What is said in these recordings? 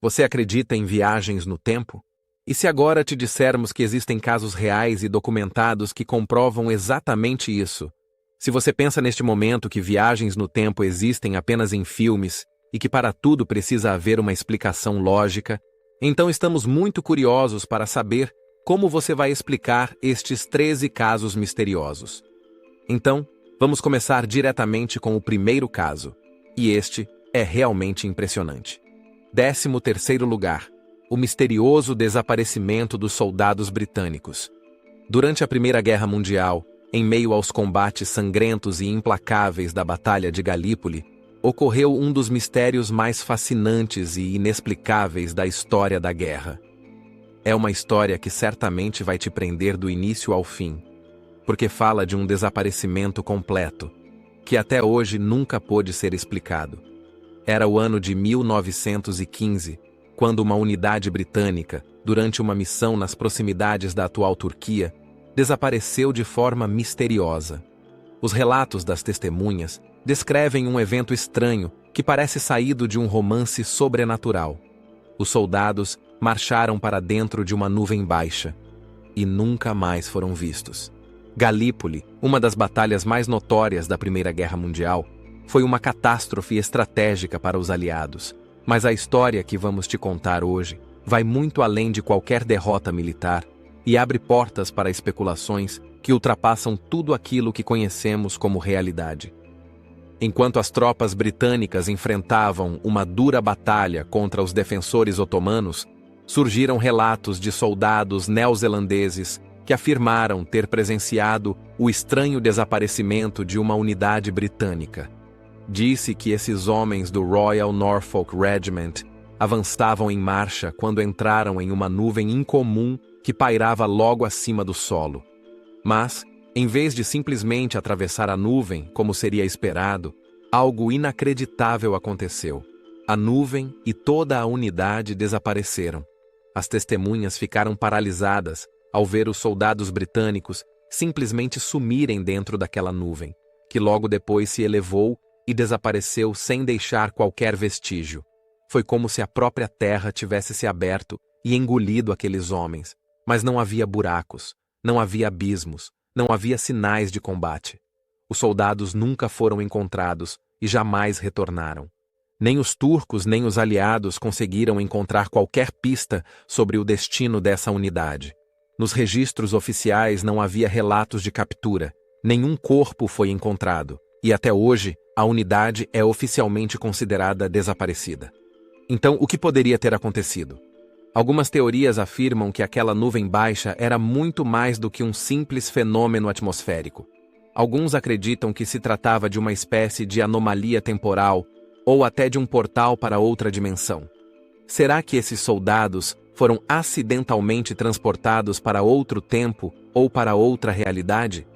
Você acredita em viagens no tempo? E se agora te dissermos que existem casos reais e documentados que comprovam exatamente isso? Se você pensa neste momento que viagens no tempo existem apenas em filmes e que para tudo precisa haver uma explicação lógica, então estamos muito curiosos para saber como você vai explicar estes 13 casos misteriosos. Então, vamos começar diretamente com o primeiro caso, e este é realmente impressionante. 13º lugar. O misterioso desaparecimento dos soldados britânicos. Durante a Primeira Guerra Mundial, em meio aos combates sangrentos e implacáveis da Batalha de Galípoli, ocorreu um dos mistérios mais fascinantes e inexplicáveis da história da guerra. É uma história que certamente vai te prender do início ao fim, porque fala de um desaparecimento completo, que até hoje nunca pôde ser explicado. Era o ano de 1915, quando uma unidade britânica, durante uma missão nas proximidades da atual Turquia, desapareceu de forma misteriosa. Os relatos das testemunhas descrevem um evento estranho que parece saído de um romance sobrenatural. Os soldados marcharam para dentro de uma nuvem baixa e nunca mais foram vistos. Galípoli, uma das batalhas mais notórias da Primeira Guerra Mundial, foi uma catástrofe estratégica para os aliados, mas a história que vamos te contar hoje vai muito além de qualquer derrota militar e abre portas para especulações que ultrapassam tudo aquilo que conhecemos como realidade. Enquanto as tropas britânicas enfrentavam uma dura batalha contra os defensores otomanos, surgiram relatos de soldados neozelandeses que afirmaram ter presenciado o estranho desaparecimento de uma unidade britânica. Disse que esses homens do Royal Norfolk Regiment avançavam em marcha quando entraram em uma nuvem incomum que pairava logo acima do solo. Mas, em vez de simplesmente atravessar a nuvem, como seria esperado, algo inacreditável aconteceu. A nuvem e toda a unidade desapareceram. As testemunhas ficaram paralisadas ao ver os soldados britânicos simplesmente sumirem dentro daquela nuvem, que logo depois se elevou e desapareceu sem deixar qualquer vestígio. Foi como se a própria terra tivesse se aberto e engolido aqueles homens, mas não havia buracos, não havia abismos, não havia sinais de combate. Os soldados nunca foram encontrados e jamais retornaram. Nem os turcos nem os aliados conseguiram encontrar qualquer pista sobre o destino dessa unidade. Nos registros oficiais não havia relatos de captura, nenhum corpo foi encontrado, e até hoje a unidade é oficialmente considerada desaparecida. Então, o que poderia ter acontecido? Algumas teorias afirmam que aquela nuvem baixa era muito mais do que um simples fenômeno atmosférico. Alguns acreditam que se tratava de uma espécie de anomalia temporal ou até de um portal para outra dimensão. Será que esses soldados foram acidentalmente transportados para outro tempo ou para outra realidade?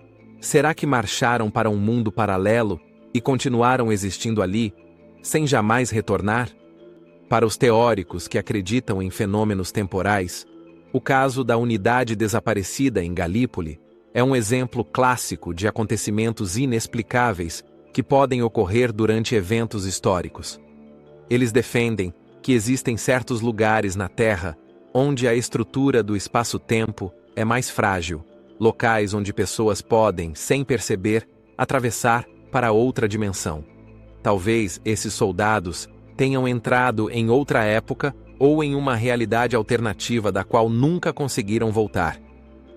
Será que marcharam para um mundo paralelo e continuaram existindo ali, sem jamais retornar? Para os teóricos que acreditam em fenômenos temporais, o caso da unidade desaparecida em Galípoli é um exemplo clássico de acontecimentos inexplicáveis que podem ocorrer durante eventos históricos. Eles defendem que existem certos lugares na Terra onde a estrutura do espaço-tempo é mais frágil, locais onde pessoas podem, sem perceber, atravessar para outra dimensão. Talvez esses soldados tenham entrado em outra época ou em uma realidade alternativa da qual nunca conseguiram voltar.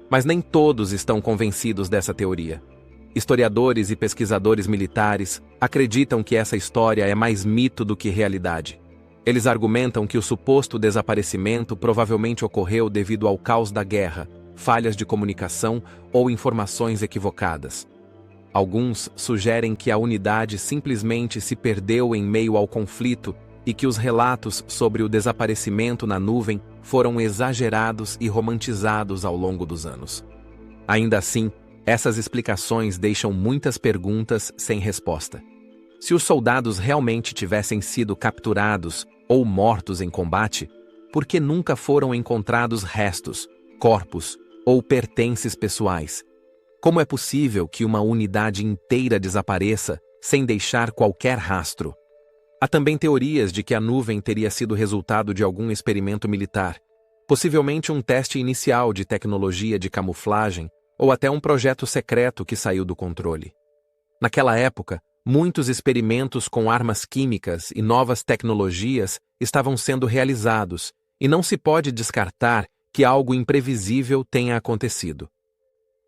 Mas nem todos estão convencidos dessa teoria. Historiadores e pesquisadores militares acreditam que essa história é mais mito do que realidade. Eles argumentam que o suposto desaparecimento provavelmente ocorreu devido ao caos da guerra, falhas de comunicação ou informações equivocadas. Alguns sugerem que a unidade simplesmente se perdeu em meio ao conflito e que os relatos sobre o desaparecimento na nuvem foram exagerados e romantizados ao longo dos anos. Ainda assim, essas explicações deixam muitas perguntas sem resposta. Se os soldados realmente tivessem sido capturados ou mortos em combate, por que nunca foram encontrados restos, corpos ou pertences pessoais? Como é possível que uma unidade inteira desapareça sem deixar qualquer rastro? Há também teorias de que a nuvem teria sido resultado de algum experimento militar, possivelmente um teste inicial de tecnologia de camuflagem ou até um projeto secreto que saiu do controle. Naquela época, muitos experimentos com armas químicas e novas tecnologias estavam sendo realizados, e não se pode descartar que algo imprevisível tenha acontecido.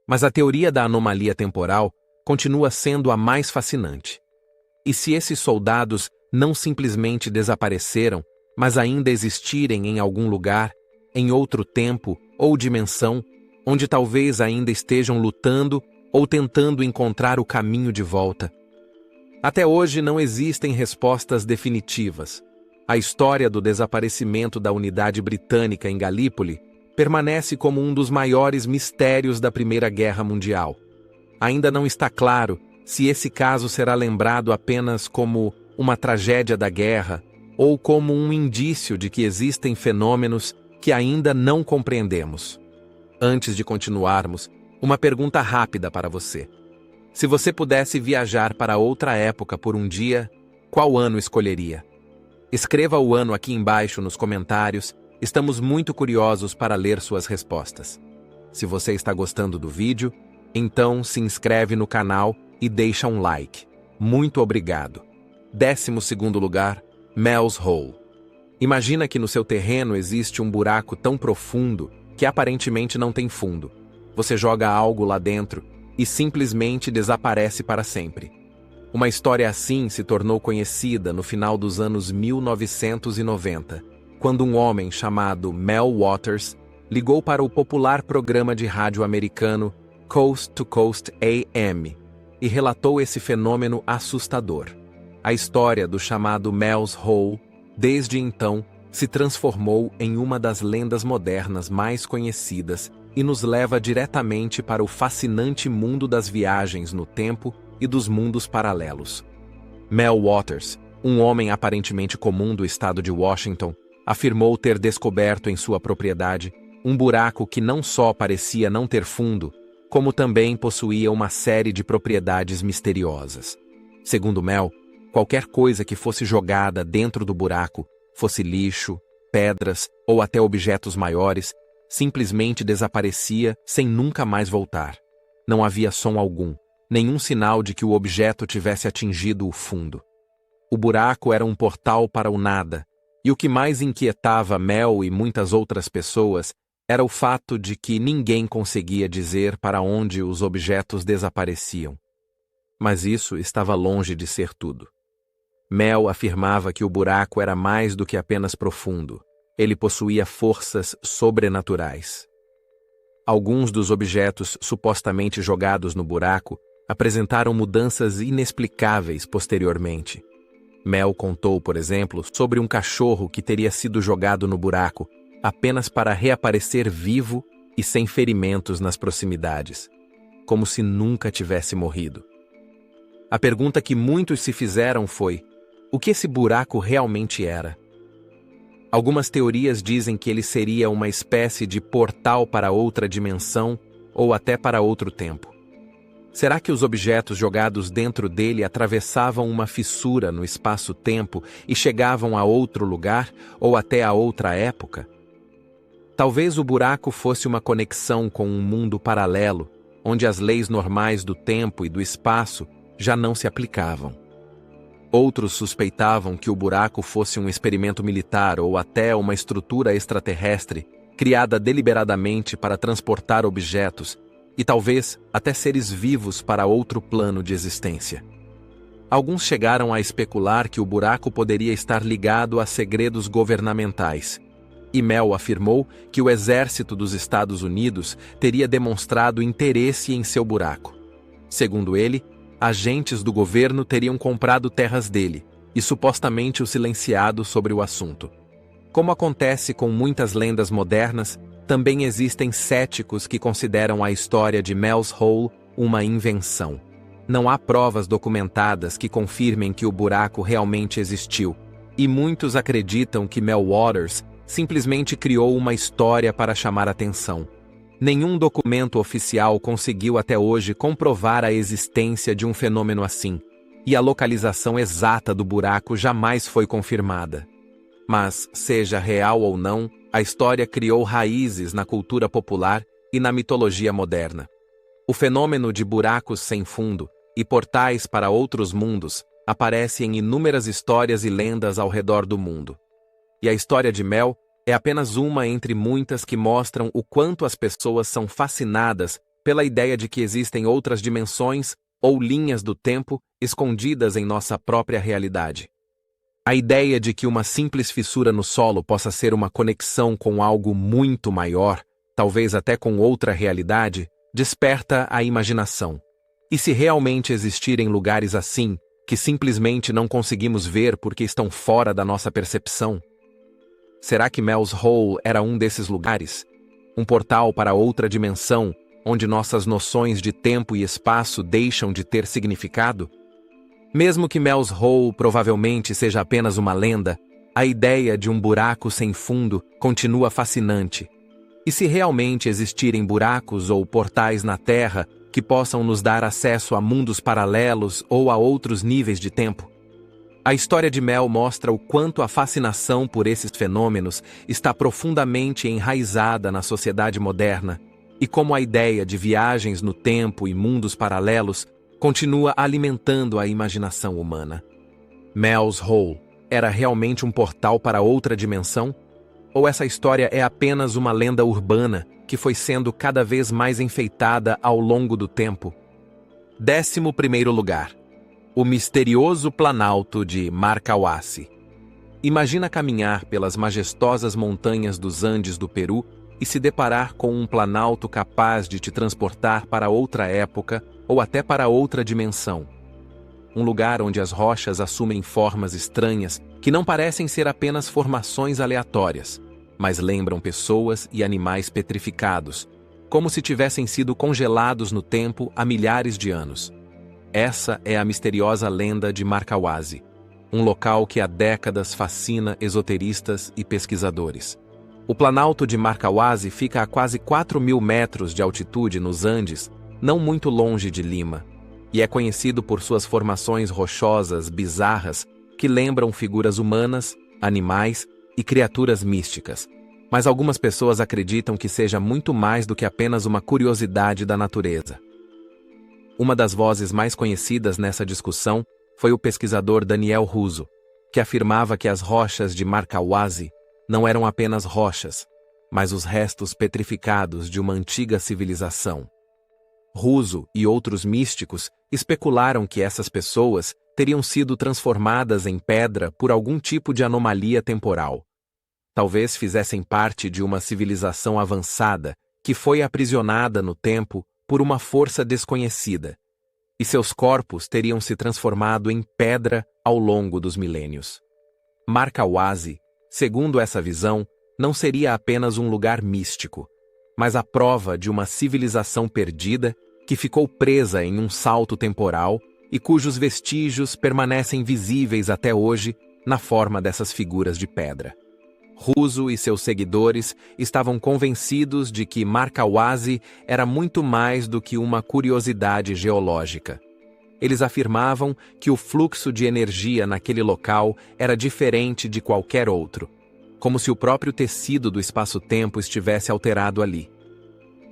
Mas a teoria da anomalia temporal continua sendo a mais fascinante. E se esses soldados não simplesmente desapareceram, mas ainda existirem em algum lugar, em outro tempo ou dimensão, onde talvez ainda estejam lutando ou tentando encontrar o caminho de volta? Até hoje não existem respostas definitivas. A história do desaparecimento da unidade britânica em Galípoli permanece como um dos maiores mistérios da Primeira Guerra Mundial. Ainda não está claro se esse caso será lembrado apenas como uma tragédia da guerra ou como um indício de que existem fenômenos que ainda não compreendemos. Antes de continuarmos, uma pergunta rápida para você. Se você pudesse viajar para outra época por um dia, qual ano escolheria? Escreva o ano aqui embaixo nos comentários. Estamos muito curiosos para ler suas respostas. Se você está gostando do vídeo, então se inscreve no canal e deixa um like. Muito obrigado. 12º lugar, Mel's Hole. Imagina que no seu terreno existe um buraco tão profundo que aparentemente não tem fundo. Você joga algo lá dentro e simplesmente desaparece para sempre. Uma história assim se tornou conhecida no final dos anos 1990, quando um homem chamado Mel Waters ligou para o popular programa de rádio americano Coast to Coast AM e relatou esse fenômeno assustador. A história do chamado Mel's Hole, desde então, se transformou em uma das lendas modernas mais conhecidas e nos leva diretamente para o fascinante mundo das viagens no tempo e dos mundos paralelos. Mel Waters, um homem aparentemente comum do estado de Washington, afirmou ter descoberto em sua propriedade um buraco que não só parecia não ter fundo, como também possuía uma série de propriedades misteriosas. Segundo Mel, qualquer coisa que fosse jogada dentro do buraco, fosse lixo, pedras ou até objetos maiores, simplesmente desaparecia sem nunca mais voltar. Não havia som algum, nenhum sinal de que o objeto tivesse atingido o fundo. O buraco era um portal para o nada, e o que mais inquietava Mel e muitas outras pessoas era o fato de que ninguém conseguia dizer para onde os objetos desapareciam. Mas isso estava longe de ser tudo. Mel afirmava que o buraco era mais do que apenas profundo. Ele possuía forças sobrenaturais. Alguns dos objetos supostamente jogados no buraco apresentaram mudanças inexplicáveis posteriormente. Mel contou, por exemplo, sobre um cachorro que teria sido jogado no buraco apenas para reaparecer vivo e sem ferimentos nas proximidades, como se nunca tivesse morrido. A pergunta que muitos se fizeram foi: o que esse buraco realmente era? Algumas teorias dizem que ele seria uma espécie de portal para outra dimensão ou até para outro tempo. Será que os objetos jogados dentro dele atravessavam uma fissura no espaço-tempo e chegavam a outro lugar ou até a outra época? Talvez o buraco fosse uma conexão com um mundo paralelo, onde as leis normais do tempo e do espaço já não se aplicavam. Outros suspeitavam que o buraco fosse um experimento militar ou até uma estrutura extraterrestre criada deliberadamente para transportar objetos e talvez até seres vivos para outro plano de existência. Alguns chegaram a especular que o buraco poderia estar ligado a segredos governamentais, e Mel afirmou que o exército dos Estados Unidos teria demonstrado interesse em seu buraco. Segundo ele, agentes do governo teriam comprado terras dele e supostamente o silenciado sobre o assunto. Como acontece com muitas lendas modernas, também existem céticos que consideram a história de Mel's Hole uma invenção. Não há provas documentadas que confirmem que o buraco realmente existiu, e muitos acreditam que Mel Waters simplesmente criou uma história para chamar atenção. Nenhum documento oficial conseguiu até hoje comprovar a existência de um fenômeno assim, e a localização exata do buraco jamais foi confirmada. Mas, seja real ou não, a história criou raízes na cultura popular e na mitologia moderna. O fenômeno de buracos sem fundo e portais para outros mundos aparece em inúmeras histórias e lendas ao redor do mundo. E a história de Mel é apenas uma entre muitas que mostram o quanto as pessoas são fascinadas pela ideia de que existem outras dimensões ou linhas do tempo escondidas em nossa própria realidade. A ideia de que uma simples fissura no solo possa ser uma conexão com algo muito maior, talvez até com outra realidade, desperta a imaginação. E se realmente existirem lugares assim, que simplesmente não conseguimos ver porque estão fora da nossa percepção? Será que Mel's Hole era um desses lugares? Um portal para outra dimensão, onde nossas noções de tempo e espaço deixam de ter significado? Mesmo que Mel's Hole provavelmente seja apenas uma lenda, a ideia de um buraco sem fundo continua fascinante. E se realmente existirem buracos ou portais na Terra que possam nos dar acesso a mundos paralelos ou a outros níveis de tempo? A história de Mel mostra o quanto a fascinação por esses fenômenos está profundamente enraizada na sociedade moderna e como a ideia de viagens no tempo e mundos paralelos continua alimentando a imaginação humana. Mel's Hole era realmente um portal para outra dimensão? Ou essa história é apenas uma lenda urbana que foi sendo cada vez mais enfeitada ao longo do tempo? 11º lugar. O misterioso Planalto de Marcahuasi. Imagina caminhar pelas majestosas montanhas dos Andes do Peru e se deparar com um planalto capaz de te transportar para outra época ou até para outra dimensão. Um lugar onde as rochas assumem formas estranhas que não parecem ser apenas formações aleatórias, mas lembram pessoas e animais petrificados, como se tivessem sido congelados no tempo há milhares de anos. Essa é a misteriosa lenda de Marcahuasi, um local que há décadas fascina esoteristas e pesquisadores. O Planalto de Marcahuasi fica a quase 4.000 metros de altitude nos Andes, não muito longe de Lima, e é conhecido por suas formações rochosas bizarras que lembram figuras humanas, animais e criaturas místicas. Mas algumas pessoas acreditam que seja muito mais do que apenas uma curiosidade da natureza. Uma das vozes mais conhecidas nessa discussão foi o pesquisador Daniel Russo, que afirmava que as rochas de Marcahuasi não eram apenas rochas, mas os restos petrificados de uma antiga civilização. Russo e outros místicos especularam que essas pessoas teriam sido transformadas em pedra por algum tipo de anomalia temporal. Talvez fizessem parte de uma civilização avançada que foi aprisionada no tempo por uma força desconhecida, e seus corpos teriam se transformado em pedra ao longo dos milênios. Marcahuasi, segundo essa visão, não seria apenas um lugar místico, mas a prova de uma civilização perdida que ficou presa em um salto temporal e cujos vestígios permanecem visíveis até hoje na forma dessas figuras de pedra. Russo e seus seguidores estavam convencidos de que Marcahuasi era muito mais do que uma curiosidade geológica. Eles afirmavam que o fluxo de energia naquele local era diferente de qualquer outro, como se o próprio tecido do espaço-tempo estivesse alterado ali.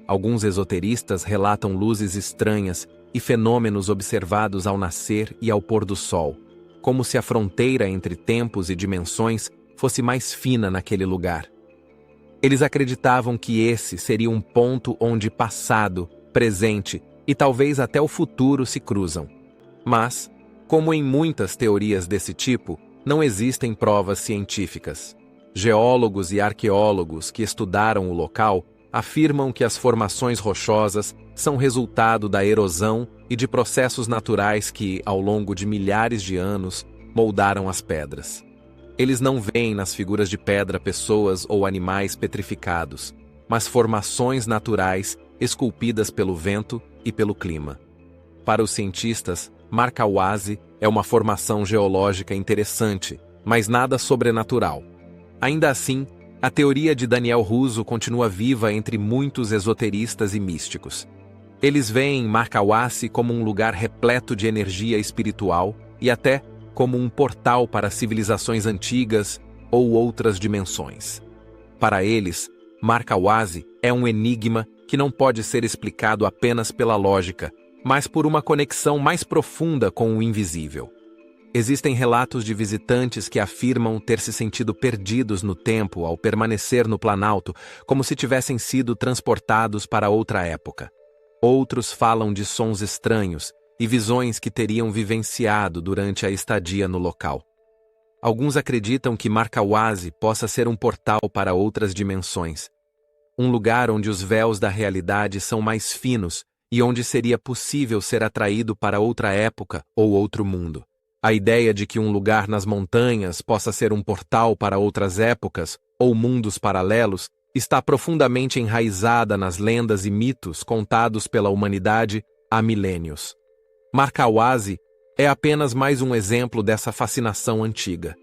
Alguns esoteristas relatam luzes estranhas e fenômenos observados ao nascer e ao pôr do sol, como se a fronteira entre tempos e dimensões fosse mais fina naquele lugar. Eles acreditavam que esse seria um ponto onde passado, presente e talvez até o futuro se cruzam. Mas, como em muitas teorias desse tipo, não existem provas científicas. Geólogos e arqueólogos que estudaram o local afirmam que as formações rochosas são resultado da erosão e de processos naturais que, ao longo de milhares de anos, moldaram as pedras. Eles não veem nas figuras de pedra pessoas ou animais petrificados, mas formações naturais esculpidas pelo vento e pelo clima. Para os cientistas, Marcahuasi é uma formação geológica interessante, mas nada sobrenatural. Ainda assim, a teoria de Daniel Russo continua viva entre muitos esoteristas e místicos. Eles veem Marcahuasi como um lugar repleto de energia espiritual e até como um portal para civilizações antigas ou outras dimensões. Para eles, Markawazi é um enigma que não pode ser explicado apenas pela lógica, mas por uma conexão mais profunda com o invisível. Existem relatos de visitantes que afirmam ter se sentido perdidos no tempo ao permanecer no Planalto, como se tivessem sido transportados para outra época. Outros falam de sons estranhos e visões que teriam vivenciado durante a estadia no local. Alguns acreditam que Markawazi possa ser um portal para outras dimensões, um lugar onde os véus da realidade são mais finos e onde seria possível ser atraído para outra época ou outro mundo. A ideia de que um lugar nas montanhas possa ser um portal para outras épocas ou mundos paralelos está profundamente enraizada nas lendas e mitos contados pela humanidade há milênios. Markawazi é apenas mais um exemplo dessa fascinação antiga.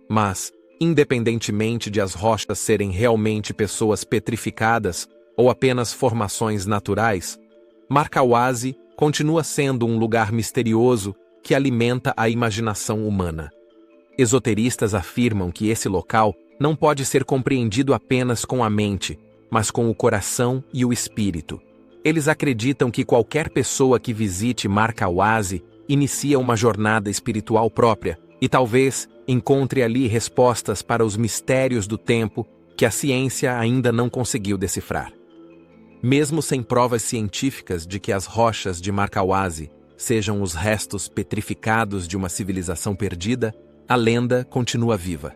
Mas, independentemente de as rochas serem realmente pessoas petrificadas ou apenas formações naturais, Markawazi continua sendo um lugar misterioso que alimenta a imaginação humana. Esoteristas afirmam que esse local não pode ser compreendido apenas com a mente, mas com o coração e o espírito. Eles acreditam que qualquer pessoa que visite Markawazi inicia uma jornada espiritual própria e talvez encontre ali respostas para os mistérios do tempo que a ciência ainda não conseguiu decifrar. Mesmo sem provas científicas de que as rochas de Markawazi sejam os restos petrificados de uma civilização perdida, a lenda continua viva.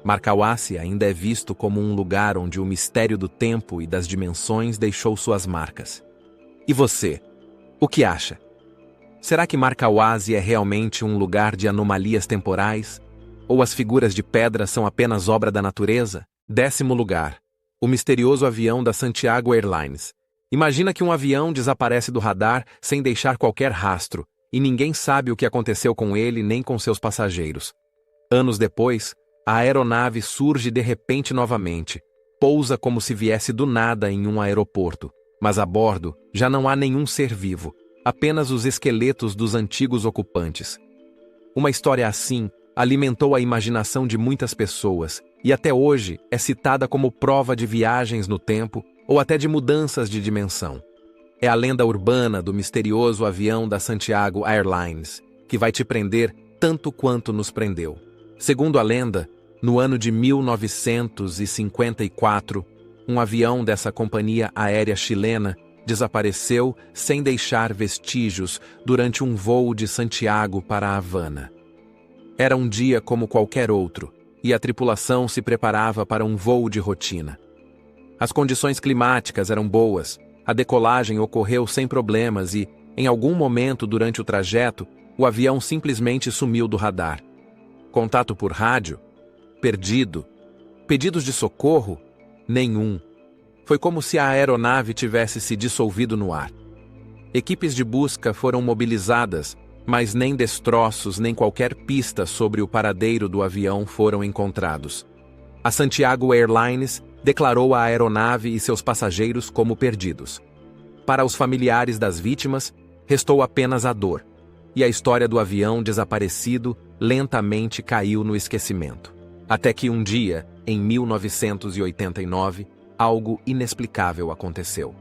Markawazi ainda é visto como um lugar onde o mistério do tempo e das dimensões deixou suas marcas. E você? O que acha? Será que Markawazi é realmente um lugar de anomalias temporais? Ou as figuras de pedra são apenas obra da natureza? 10º lugar. O misterioso avião da Santiago Airlines. Imagina que um avião desaparece do radar sem deixar qualquer rastro, e ninguém sabe o que aconteceu com ele nem com seus passageiros. Anos depois, a aeronave surge de repente novamente, pousa como se viesse do nada em um aeroporto, mas a bordo já não há nenhum ser vivo, apenas os esqueletos dos antigos ocupantes. Uma história assim alimentou a imaginação de muitas pessoas e até hoje é citada como prova de viagens no tempo ou até de mudanças de dimensão. É a lenda urbana do misterioso avião da Santiago Airlines, que vai te prender tanto quanto nos prendeu. Segundo a lenda, no ano de 1954, um avião dessa companhia aérea chilena desapareceu sem deixar vestígios durante um voo de Santiago para Havana. Era um dia como qualquer outro, e a tripulação se preparava para um voo de rotina. As condições climáticas eram boas, a decolagem ocorreu sem problemas e, em algum momento durante o trajeto, o avião simplesmente sumiu do radar. Contato por rádio? Perdido. Pedidos de socorro? Nenhum. Foi como se a aeronave tivesse se dissolvido no ar. Equipes de busca foram mobilizadas, mas nem destroços nem qualquer pista sobre o paradeiro do avião foram encontrados. A Santiago Airlines declarou a aeronave e seus passageiros como perdidos. Para os familiares das vítimas, restou apenas a dor, e a história do avião desaparecido lentamente caiu no esquecimento. Até que um dia, em 1989, algo inexplicável aconteceu.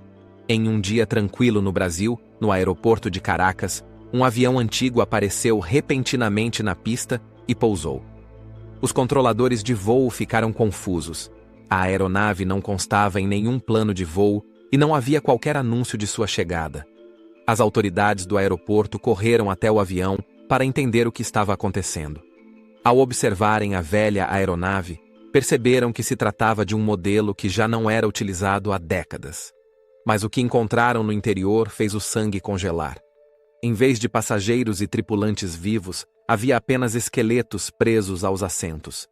Em um dia tranquilo no Brasil, no aeroporto de Caracas, um avião antigo apareceu repentinamente na pista e pousou. Os controladores de voo ficaram confusos. A aeronave não constava em nenhum plano de voo e não havia qualquer anúncio de sua chegada. As autoridades do aeroporto correram até o avião para entender o que estava acontecendo. Ao observarem a velha aeronave, perceberam que se tratava de um modelo que já não era utilizado há décadas. Mas o que encontraram no interior fez o sangue congelar. Em vez de passageiros e tripulantes vivos, havia apenas esqueletos presos aos assentos.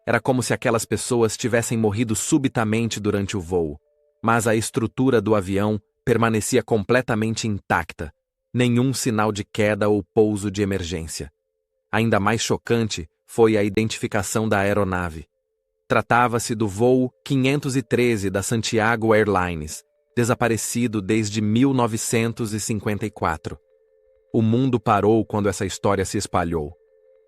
Era como se aquelas pessoas tivessem morrido subitamente durante o voo, mas a estrutura do avião permanecia completamente intacta, nenhum sinal de queda ou pouso de emergência. Ainda mais chocante foi a identificação da aeronave. Tratava-se do voo 513 da Santiago Airlines, desaparecido desde 1954. O mundo parou quando essa história se espalhou.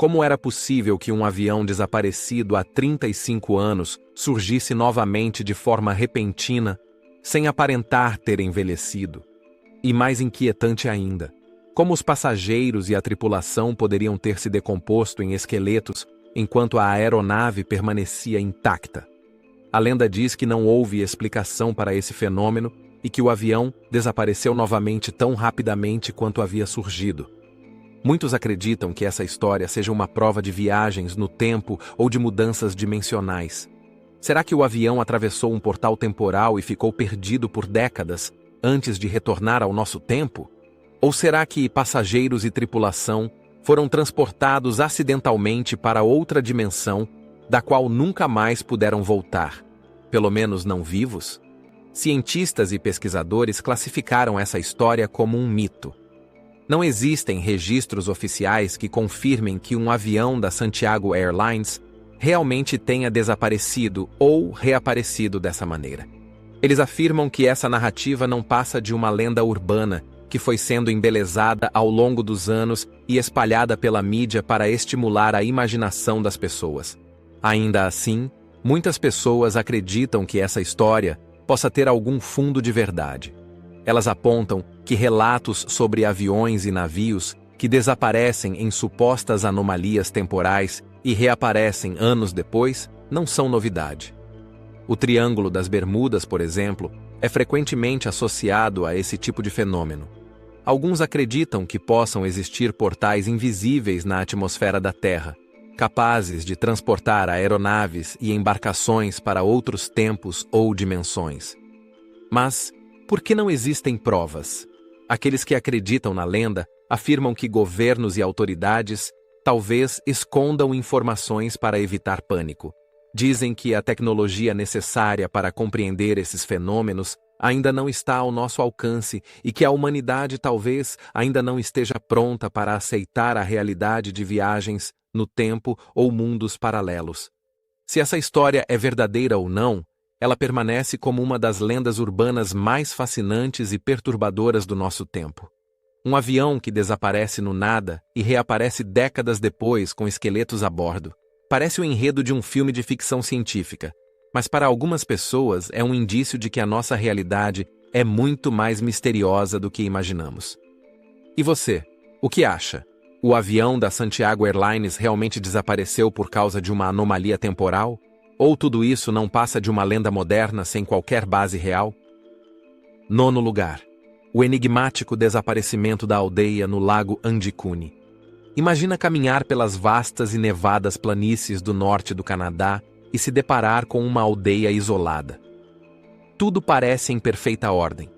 Como era possível que um avião desaparecido há 35 anos surgisse novamente de forma repentina, sem aparentar ter envelhecido? E mais inquietante ainda, como os passageiros e a tripulação poderiam ter se decomposto em esqueletos enquanto a aeronave permanecia intacta? A lenda diz que não houve explicação para esse fenômeno e que o avião desapareceu novamente tão rapidamente quanto havia surgido. Muitos acreditam que essa história seja uma prova de viagens no tempo ou de mudanças dimensionais. Será que o avião atravessou um portal temporal e ficou perdido por décadas antes de retornar ao nosso tempo? Ou será que passageiros e tripulação foram transportados acidentalmente para outra dimensão, da qual nunca mais puderam voltar, pelo menos não vivos? Cientistas e pesquisadores classificaram essa história como um mito. Não existem registros oficiais que confirmem que um avião da Santiago Airlines realmente tenha desaparecido ou reaparecido dessa maneira. Eles afirmam que essa narrativa não passa de uma lenda urbana que foi sendo embelezada ao longo dos anos e espalhada pela mídia para estimular a imaginação das pessoas. Ainda assim, muitas pessoas acreditam que essa história possa ter algum fundo de verdade. Elas apontam que relatos sobre aviões e navios que desaparecem em supostas anomalias temporais e reaparecem anos depois não são novidade. O Triângulo das Bermudas, por exemplo, é frequentemente associado a esse tipo de fenômeno. Alguns acreditam que possam existir portais invisíveis na atmosfera da Terra, capazes de transportar aeronaves e embarcações para outros tempos ou dimensões. Mas por que não existem provas? Aqueles que acreditam na lenda afirmam que governos e autoridades talvez escondam informações para evitar pânico. Dizem que a tecnologia necessária para compreender esses fenômenos ainda não está ao nosso alcance e que a humanidade talvez ainda não esteja pronta para aceitar a realidade de viagens no tempo ou mundos paralelos. Se essa história é verdadeira ou não, ela permanece como uma das lendas urbanas mais fascinantes e perturbadoras do nosso tempo. Um avião que desaparece no nada e reaparece décadas depois com esqueletos a bordo. Parece o enredo de um filme de ficção científica, mas para algumas pessoas é um indício de que a nossa realidade é muito mais misteriosa do que imaginamos. E você, o que acha? O avião da Santiago Airlines realmente desapareceu por causa de uma anomalia temporal? Ou tudo isso não passa de uma lenda moderna sem qualquer base real? 9º lugar. O enigmático desaparecimento da aldeia no Lago Andicune. Imagina caminhar pelas vastas e nevadas planícies do norte do Canadá e se deparar com uma aldeia isolada. Tudo parece em perfeita ordem.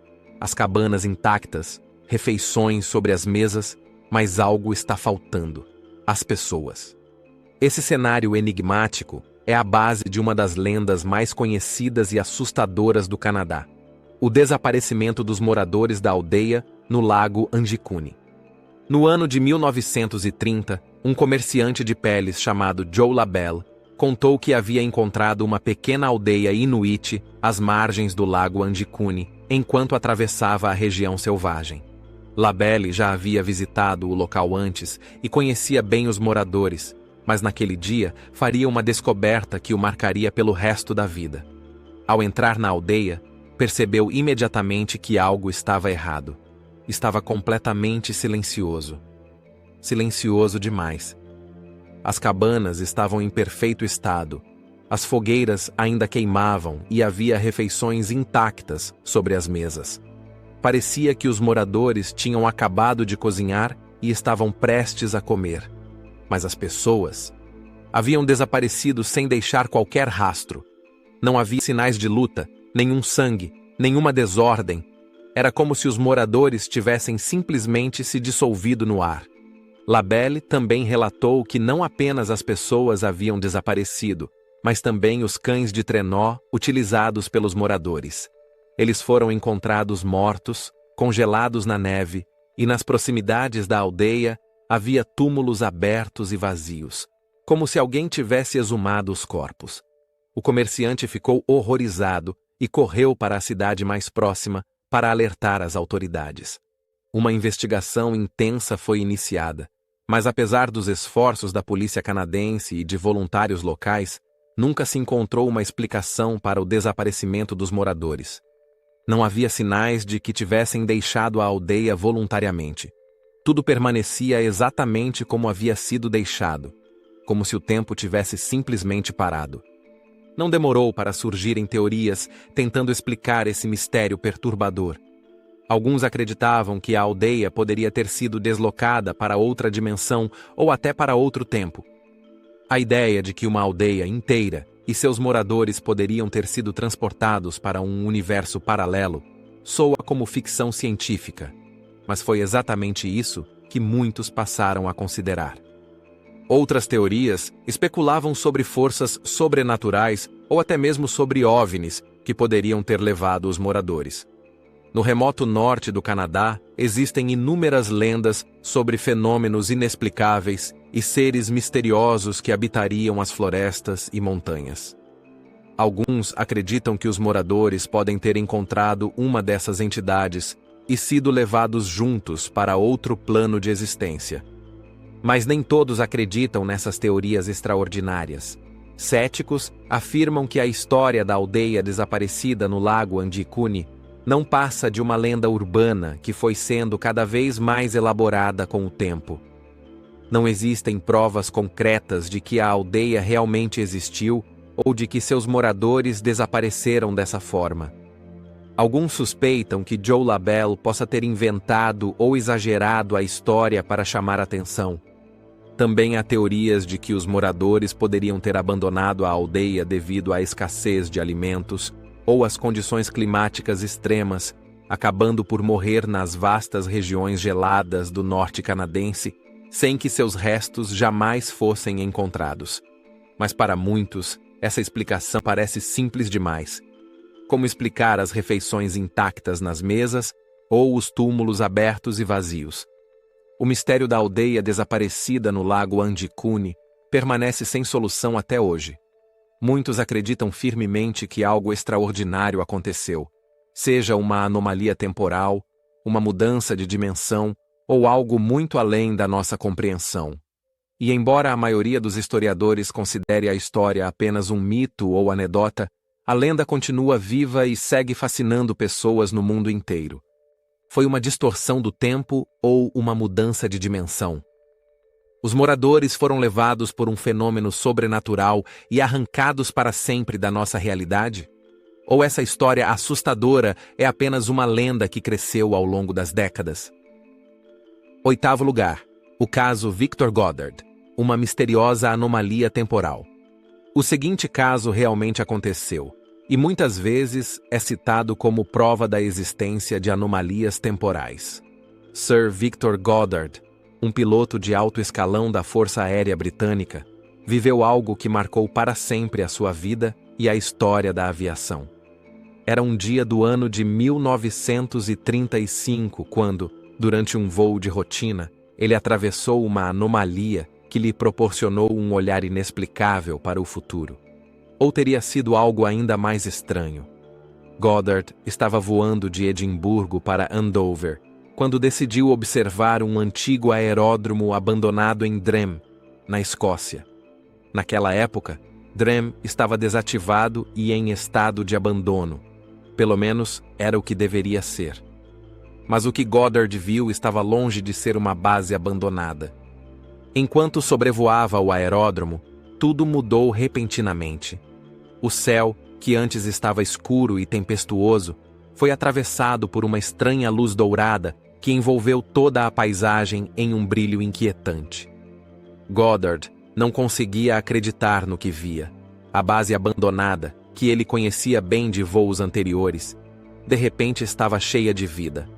As cabanas intactas, refeições sobre as mesas, mas algo está faltando: as pessoas. Esse cenário enigmático é a base de uma das lendas mais conhecidas e assustadoras do Canadá: o desaparecimento dos moradores da aldeia no Lago Andicune. No ano de 1930, um comerciante de peles chamado Joe LaBelle contou que havia encontrado uma pequena aldeia inuit às margens do Lago Andicune enquanto atravessava a região selvagem. LaBelle já havia visitado o local antes e conhecia bem os moradores, mas naquele dia faria uma descoberta que o marcaria pelo resto da vida. Ao entrar na aldeia, percebeu imediatamente que algo estava errado. Estava completamente silencioso. Silencioso demais. As cabanas estavam em perfeito estado. As fogueiras ainda queimavam e havia refeições intactas sobre as mesas. Parecia que os moradores tinham acabado de cozinhar e estavam prestes a comer. Mas as pessoas haviam desaparecido sem deixar qualquer rastro. Não havia sinais de luta, nenhum sangue, nenhuma desordem. Era como se os moradores tivessem simplesmente se dissolvido no ar. LaBelle também relatou que não apenas as pessoas haviam desaparecido, mas também os cães de trenó utilizados pelos moradores. Eles foram encontrados mortos, congelados na neve, e nas proximidades da aldeia havia túmulos abertos e vazios, como se alguém tivesse exumado os corpos. O comerciante ficou horrorizado e correu para a cidade mais próxima para alertar as autoridades. Uma investigação intensa foi iniciada, Mas apesar dos esforços da polícia canadense e de voluntários locais, nunca se encontrou uma explicação para o desaparecimento dos moradores. Não havia sinais de que tivessem deixado a aldeia voluntariamente. Tudo permanecia exatamente como havia sido deixado, como se o tempo tivesse simplesmente parado. Não demorou para surgirem teorias tentando explicar esse mistério perturbador. Alguns acreditavam que a aldeia poderia ter sido deslocada para outra dimensão ou até para outro tempo. A ideia de que uma aldeia inteira e seus moradores poderiam ter sido transportados para um universo paralelo soa como ficção científica, mas foi exatamente isso que muitos passaram a considerar. Outras teorias especulavam sobre forças sobrenaturais ou até mesmo sobre OVNIs que poderiam ter levado os moradores. No remoto norte do Canadá, existem inúmeras lendas sobre fenômenos inexplicáveis e seres misteriosos que habitariam as florestas e montanhas. Alguns acreditam que os moradores podem ter encontrado uma dessas entidades e sido levados juntos para outro plano de existência. Mas nem todos acreditam nessas teorias extraordinárias. Céticos afirmam que a história da aldeia desaparecida no lago Andicune não passa de uma lenda urbana que foi sendo cada vez mais elaborada com o tempo. Não existem provas concretas de que a aldeia realmente existiu ou de que seus moradores desapareceram dessa forma. Alguns suspeitam que Joe LaBelle possa ter inventado ou exagerado a história para chamar atenção. Também há teorias de que os moradores poderiam ter abandonado a aldeia devido à escassez de alimentos ou às condições climáticas extremas, acabando por morrer nas vastas regiões geladas do norte canadense, sem que seus restos jamais fossem encontrados. Mas para muitos, essa explicação parece simples demais. Como explicar as refeições intactas nas mesas ou os túmulos abertos e vazios? O mistério da aldeia desaparecida no lago Andicune permanece sem solução até hoje. Muitos acreditam firmemente que algo extraordinário aconteceu, seja uma anomalia temporal, uma mudança de dimensão ou algo muito além da nossa compreensão. E embora a maioria dos historiadores considere a história apenas um mito ou anedota, a lenda continua viva e segue fascinando pessoas no mundo inteiro. Foi uma distorção do tempo ou uma mudança de dimensão? Os moradores foram levados por um fenômeno sobrenatural e arrancados para sempre da nossa realidade? Ou essa história assustadora é apenas uma lenda que cresceu ao longo das décadas? 8º lugar. O caso Victor Goddard, uma misteriosa anomalia temporal. O seguinte caso realmente aconteceu, e muitas vezes é citado como prova da existência de anomalias temporais. Sir Victor Goddard, um piloto de alto escalão da Força Aérea Britânica, viveu algo que marcou para sempre a sua vida e a história da aviação. Era um dia do ano de 1935 quando, durante um voo de rotina, ele atravessou uma anomalia que lhe proporcionou um olhar inexplicável para o futuro. Ou teria sido algo ainda mais estranho. Goddard estava voando de Edimburgo para Andover, quando decidiu observar um antigo aeródromo abandonado em Drem, na Escócia. Naquela época, Drem estava desativado e em estado de abandono. Pelo menos era o que deveria ser. Mas o que Goddard viu estava longe de ser uma base abandonada. Enquanto sobrevoava o aeródromo, tudo mudou repentinamente. O céu, que antes estava escuro e tempestuoso, foi atravessado por uma estranha luz dourada que envolveu toda a paisagem em um brilho inquietante. Goddard não conseguia acreditar no que via. A base abandonada, que ele conhecia bem de voos anteriores, de repente estava cheia de vida.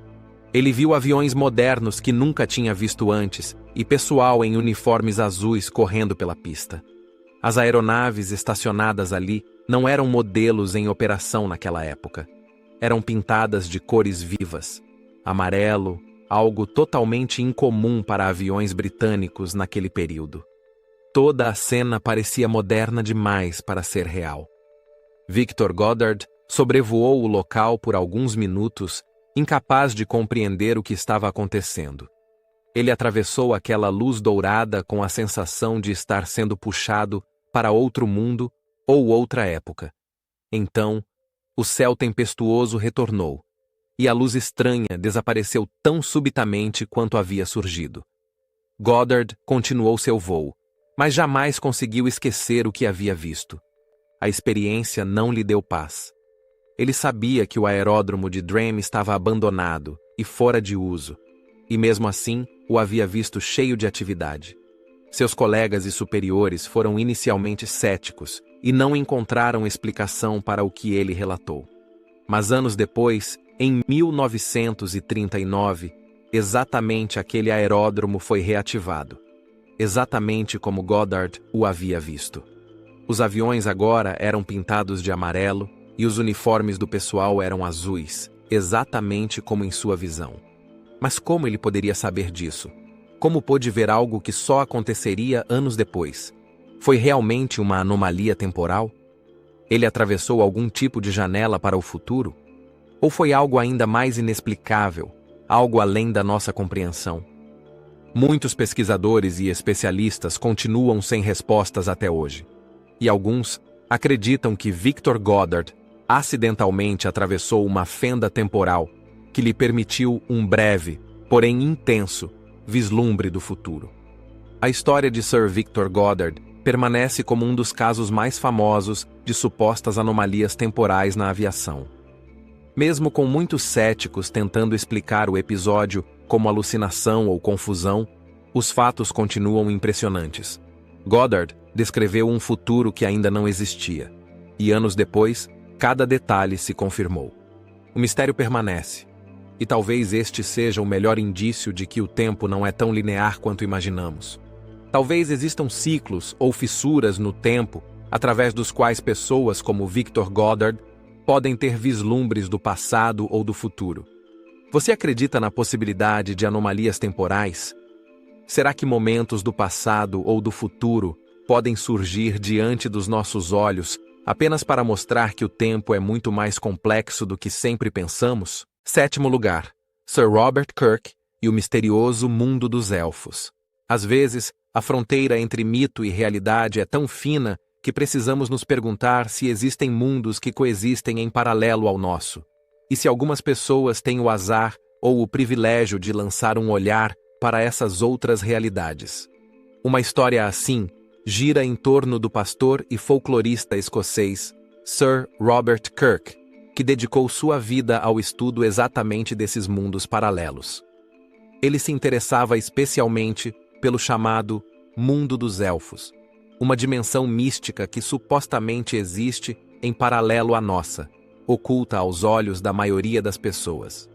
Ele viu aviões modernos que nunca tinha visto antes e pessoal em uniformes azuis correndo pela pista. As aeronaves estacionadas ali não eram modelos em operação naquela época. Eram pintadas de cores vivas. Amarelo, algo totalmente incomum para aviões britânicos naquele período. Toda a cena parecia moderna demais para ser real. Victor Goddard sobrevoou o local por alguns minutos, incapaz de compreender o que estava acontecendo. Ele atravessou aquela luz dourada com a sensação de estar sendo puxado para outro mundo ou outra época. Então, o céu tempestuoso retornou, e a luz estranha desapareceu tão subitamente quanto havia surgido. Goddard continuou seu voo, mas jamais conseguiu esquecer o que havia visto. A experiência não lhe deu paz. Ele sabia que o aeródromo de Drame estava abandonado e fora de uso, e mesmo assim o havia visto cheio de atividade. Seus colegas e superiores foram inicialmente céticos e não encontraram explicação para o que ele relatou. Mas anos depois, em 1939, exatamente aquele aeródromo foi reativado, exatamente como Goddard o havia visto. Os aviões agora eram pintados de amarelo e os uniformes do pessoal eram azuis, exatamente como em sua visão. Mas como ele poderia saber disso? Como pôde ver algo que só aconteceria anos depois? Foi realmente uma anomalia temporal? Ele atravessou algum tipo de janela para o futuro? Ou foi algo ainda mais inexplicável, algo além da nossa compreensão? Muitos pesquisadores e especialistas continuam sem respostas até hoje. E alguns acreditam que Victor Goddard acidentalmente atravessou uma fenda temporal que lhe permitiu um breve, porém intenso, vislumbre do futuro. A história de Sir Victor Goddard permanece como um dos casos mais famosos de supostas anomalias temporais na aviação. Mesmo com muitos céticos tentando explicar o episódio como alucinação ou confusão, os fatos continuam impressionantes. Goddard descreveu um futuro que ainda não existia, e anos depois, cada detalhe se confirmou. O mistério permanece, e talvez este seja o melhor indício de que o tempo não é tão linear quanto imaginamos. Talvez existam ciclos ou fissuras no tempo através dos quais pessoas como Victor Goddard podem ter vislumbres do passado ou do futuro. Você acredita na possibilidade de anomalias temporais? Será que momentos do passado ou do futuro podem surgir diante dos nossos olhos apenas para mostrar que o tempo é muito mais complexo do que sempre pensamos? 7º lugar, Sir Robert Kirk e o misterioso mundo dos elfos. Às vezes, a fronteira entre mito e realidade é tão fina que precisamos nos perguntar se existem mundos que coexistem em paralelo ao nosso, e se algumas pessoas têm o azar ou o privilégio de lançar um olhar para essas outras realidades. Uma história assim gira em torno do pastor e folclorista escocês Sir Robert Kirk, que dedicou sua vida ao estudo exatamente desses mundos paralelos. Ele se interessava especialmente pelo chamado mundo dos elfos, uma dimensão mística que supostamente existe em paralelo à nossa, oculta aos olhos da maioria das pessoas.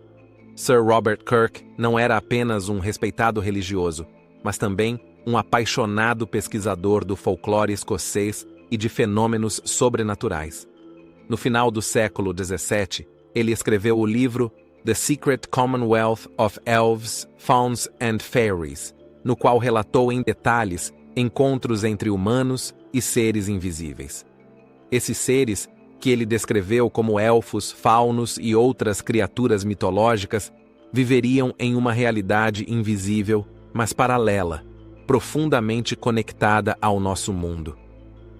Sir Robert Kirk não era apenas um respeitado religioso, mas também um apaixonado pesquisador do folclore escocês e de fenômenos sobrenaturais. No final do século XVII, ele escreveu o livro The Secret Commonwealth of Elves, Fauns and Fairies, no qual relatou em detalhes encontros entre humanos e seres invisíveis. Esses seres, que ele descreveu como elfos, faunos e outras criaturas mitológicas, viveriam em uma realidade invisível, mas paralela, profundamente conectada ao nosso mundo.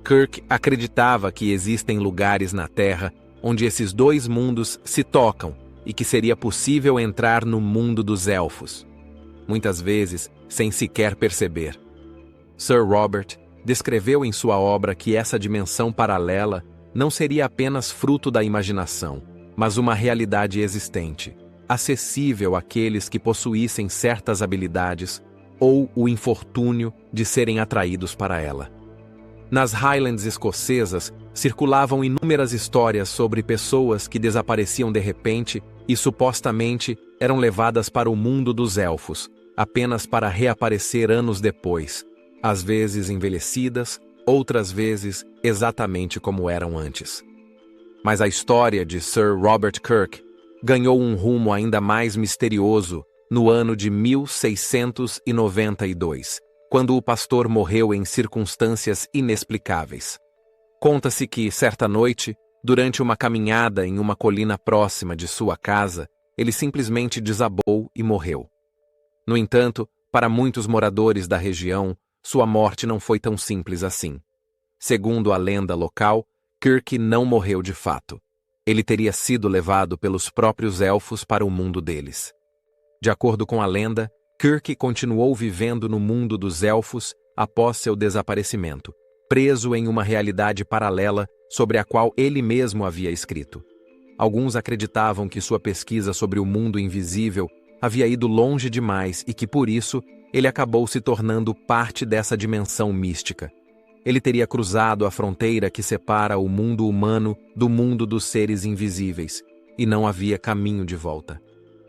Kirk acreditava que existem lugares na Terra onde esses dois mundos se tocam e que seria possível entrar no mundo dos elfos, muitas vezes sem sequer perceber. Sir Robert descreveu em sua obra que essa dimensão paralela não seria apenas fruto da imaginação, mas uma realidade existente, acessível àqueles que possuíssem certas habilidades ou o infortúnio de serem atraídos para ela. Nas Highlands escocesas, circulavam inúmeras histórias sobre pessoas que desapareciam de repente e supostamente eram levadas para o mundo dos elfos, apenas para reaparecer anos depois, às vezes envelhecidas, outras vezes exatamente como eram antes. Mas a história de Sir Robert Kirk ganhou um rumo ainda mais misterioso no ano de 1692, quando o pastor morreu em circunstâncias inexplicáveis. Conta-se que, certa noite, durante uma caminhada em uma colina próxima de sua casa, ele simplesmente desabou e morreu. No entanto, Para muitos moradores da região, sua morte não foi tão simples assim. Segundo a lenda local, Kirk não morreu de fato. Ele teria sido levado pelos próprios elfos para o mundo deles. De acordo com a lenda, Kirk continuou vivendo no mundo dos elfos após seu desaparecimento, preso em uma realidade paralela sobre a qual ele mesmo havia escrito. Alguns acreditavam que sua pesquisa sobre o mundo invisível havia ido longe demais e que, por isso, ele acabou se tornando parte dessa dimensão mística. Ele teria cruzado a fronteira que separa o mundo humano do mundo dos seres invisíveis, e não havia caminho de volta.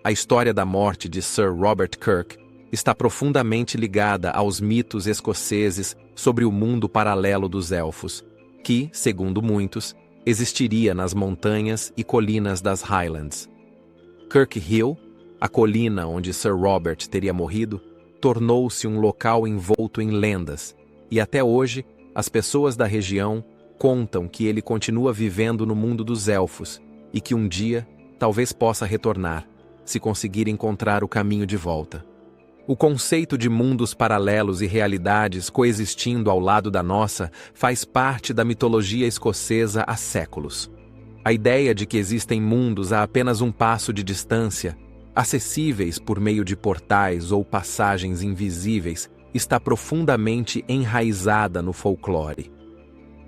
A história da morte de Sir Robert Kirk está profundamente ligada aos mitos escoceses sobre o mundo paralelo dos elfos, que, segundo muitos, existiria nas montanhas e colinas das Highlands. Kirk Hill, a colina onde Sir Robert teria morrido, tornou-se um local envolto em lendas, e até hoje as pessoas da região contam que ele continua vivendo no mundo dos elfos e que um dia talvez possa retornar, se conseguir encontrar o caminho de volta. O conceito de mundos paralelos e realidades coexistindo ao lado da nossa faz parte da mitologia escocesa há séculos. A ideia de que existem mundos a apenas um passo de distância, acessíveis por meio de portais ou passagens invisíveis, está profundamente enraizada no folclore.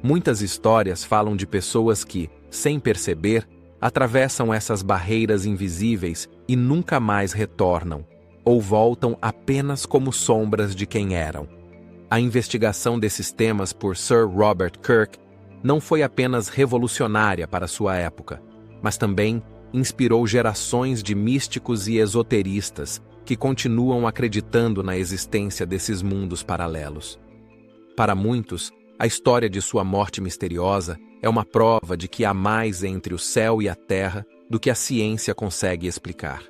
Muitas histórias falam de pessoas que, sem perceber, atravessam essas barreiras invisíveis e nunca mais retornam, ou voltam apenas como sombras de quem eram. A investigação desses temas por Sir Robert Kirk não foi apenas revolucionária para sua época, mas também inspirou gerações de místicos e esoteristas que continuam acreditando na existência desses mundos paralelos. Para muitos, a história de sua morte misteriosa é uma prova de que há mais entre o céu e a terra do que a ciência consegue explicar.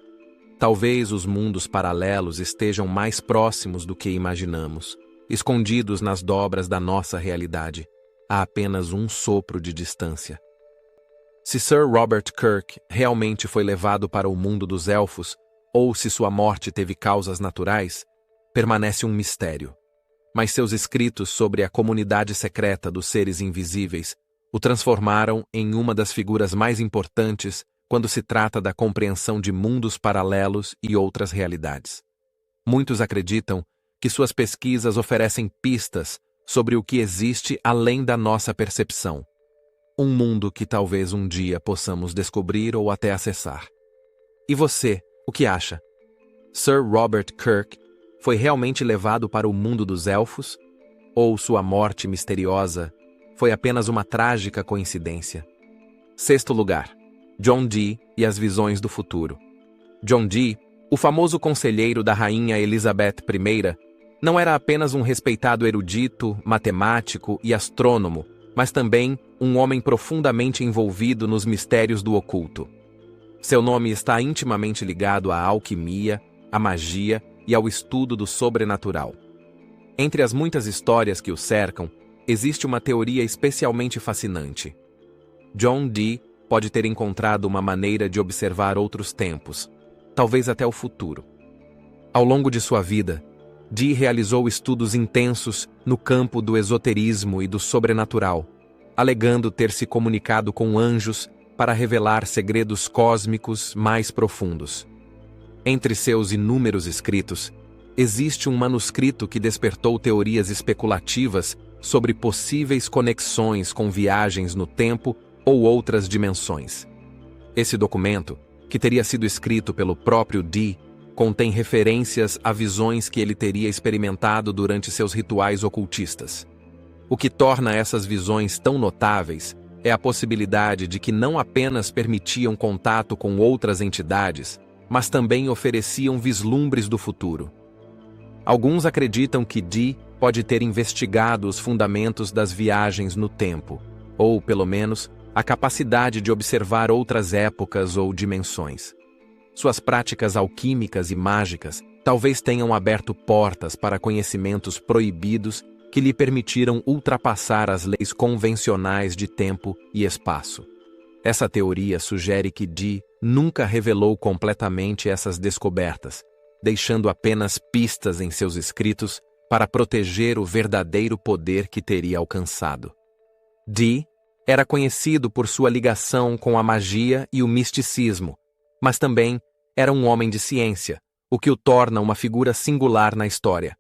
Talvez os mundos paralelos estejam mais próximos do que imaginamos, escondidos nas dobras da nossa realidade, a apenas um sopro de distância. Se Sir Robert Kirk realmente foi levado para o mundo dos elfos, ou se sua morte teve causas naturais, permanece um mistério. Mas seus escritos sobre a comunidade secreta dos seres invisíveis o transformaram em uma das figuras mais importantes quando se trata da compreensão de mundos paralelos e outras realidades. Muitos acreditam que suas pesquisas oferecem pistas sobre o que existe além da nossa percepção. Um mundo que talvez um dia possamos descobrir ou até acessar. E você, o que acha? Sir Robert Kirk foi realmente levado para o mundo dos elfos? Ou sua morte misteriosa foi apenas uma trágica coincidência? Sexto lugar. John Dee e as visões do futuro. John Dee, o famoso conselheiro da rainha Elizabeth I, não era apenas um respeitado erudito, matemático e astrônomo, mas também um homem profundamente envolvido nos mistérios do oculto. Seu nome está intimamente ligado à alquimia, à magia e ao estudo do sobrenatural. Entre as muitas histórias que o cercam, existe uma teoria especialmente fascinante. John Dee pode ter encontrado uma maneira de observar outros tempos, talvez até o futuro. Ao longo de sua vida, Dee realizou estudos intensos no campo do esoterismo e do sobrenatural, alegando ter se comunicado com anjos para revelar segredos cósmicos mais profundos. Entre seus inúmeros escritos, existe um manuscrito que despertou teorias especulativas sobre possíveis conexões com viagens no tempo ou outras dimensões. Esse documento, que teria sido escrito pelo próprio Dee, contém referências a visões que ele teria experimentado durante seus rituais ocultistas. O que torna essas visões tão notáveis é a possibilidade de que não apenas permitiam contato com outras entidades, mas também ofereciam vislumbres do futuro. Alguns acreditam que Dee pode ter investigado os fundamentos das viagens no tempo, ou, pelo menos, a capacidade de observar outras épocas ou dimensões. Suas práticas alquímicas e mágicas talvez tenham aberto portas para conhecimentos proibidos que lhe permitiram ultrapassar as leis convencionais de tempo e espaço. Essa teoria sugere que Dee nunca revelou completamente essas descobertas, deixando apenas pistas em seus escritos para proteger o verdadeiro poder que teria alcançado. Dee era conhecido por sua ligação com a magia e o misticismo, mas também era um homem de ciência, o que o torna uma figura singular na história.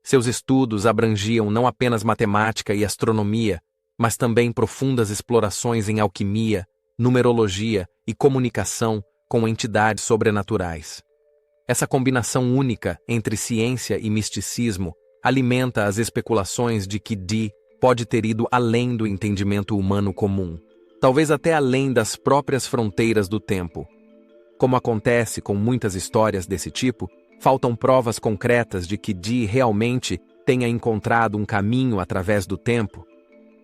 Seus estudos abrangiam não apenas matemática e astronomia, mas também profundas explorações em alquimia, numerologia e comunicação com entidades sobrenaturais. Essa combinação única entre ciência e misticismo alimenta as especulações de que Dee pode ter ido além do entendimento humano comum, talvez até além das próprias fronteiras do tempo. Como acontece com muitas histórias desse tipo, faltam provas concretas de que Dee realmente tenha encontrado um caminho através do tempo.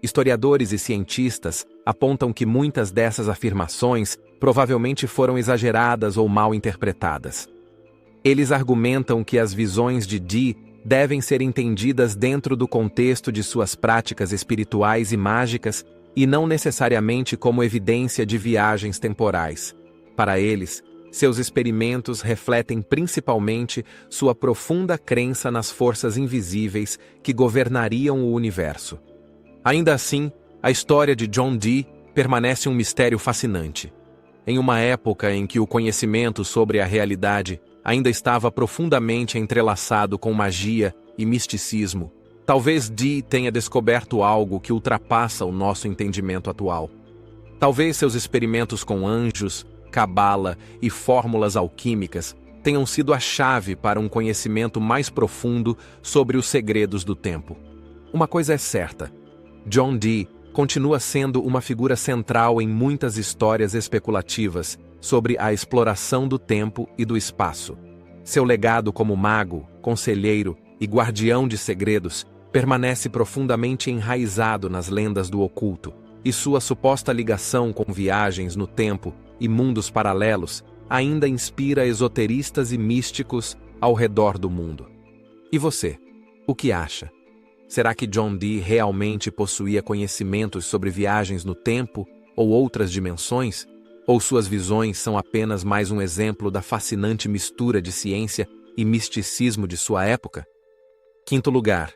Historiadores e cientistas apontam que muitas dessas afirmações provavelmente foram exageradas ou mal interpretadas. Eles argumentam que as visões de Dee devem ser entendidas dentro do contexto de suas práticas espirituais e mágicas e não necessariamente como evidência de viagens temporais. Para eles, seus experimentos refletem principalmente sua profunda crença nas forças invisíveis que governariam o universo. Ainda assim, a história de John Dee permanece um mistério fascinante. Em uma época em que o conhecimento sobre a realidade ainda estava profundamente entrelaçado com magia e misticismo, talvez Dee tenha descoberto algo que ultrapassa o nosso entendimento atual. Talvez seus experimentos com anjos, cabala e fórmulas alquímicas tenham sido a chave para um conhecimento mais profundo sobre os segredos do tempo. Uma coisa é certa: John Dee continua sendo uma figura central em muitas histórias especulativas sobre a exploração do tempo e do espaço. Seu legado como mago, conselheiro e guardião de segredos permanece profundamente enraizado nas lendas do oculto, e sua suposta ligação com viagens no tempo e mundos paralelos ainda inspira esoteristas e místicos ao redor do mundo. E você, o que acha? Será que John Dee realmente possuía conhecimentos sobre viagens no tempo ou outras dimensões? Ou suas visões são apenas mais um exemplo da fascinante mistura de ciência e misticismo de sua época? Quinto lugar,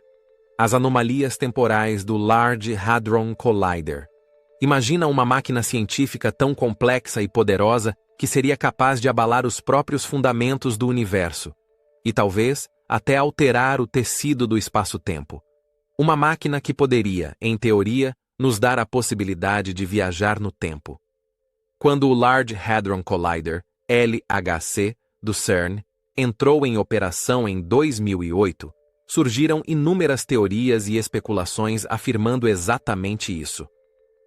as anomalias temporais do Large Hadron Collider. Imagina uma máquina científica tão complexa e poderosa que seria capaz de abalar os próprios fundamentos do universo, e talvez até alterar o tecido do espaço-tempo. Uma máquina que poderia, em teoria, nos dar a possibilidade de viajar no tempo. Quando o Large Hadron Collider, LHC, do CERN, entrou em operação em 2008, surgiram inúmeras teorias e especulações afirmando exatamente isso.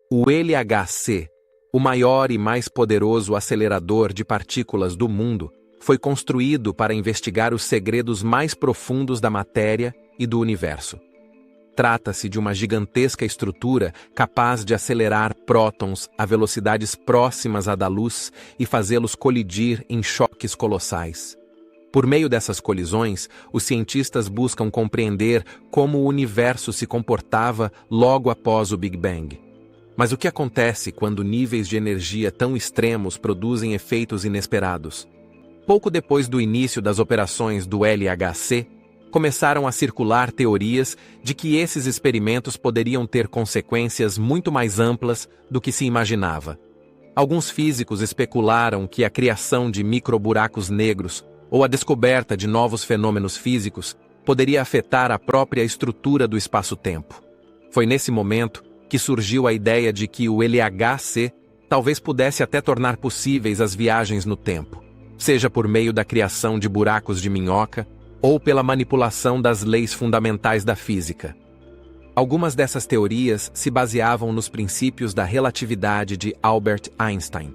O LHC, o maior e mais poderoso acelerador de partículas do mundo, foi construído para investigar os segredos mais profundos da matéria e do universo. Trata-se de uma gigantesca estrutura capaz de acelerar prótons a velocidades próximas à da luz e fazê-los colidir em choques colossais. Por meio dessas colisões, os cientistas buscam compreender como o universo se comportava logo após o Big Bang. Mas o que acontece quando níveis de energia tão extremos produzem efeitos inesperados? Pouco depois do início das operações do LHC, começaram a circular teorias de que esses experimentos poderiam ter consequências muito mais amplas do que se imaginava. Alguns físicos especularam que a criação de microburacos negros ou a descoberta de novos fenômenos físicos poderia afetar a própria estrutura do espaço-tempo. Foi nesse momento que surgiu a ideia de que o LHC talvez pudesse até tornar possíveis as viagens no tempo, seja por meio da criação de buracos de minhoca ou pela manipulação das leis fundamentais da física. Algumas dessas teorias se baseavam nos princípios da relatividade de Albert Einstein.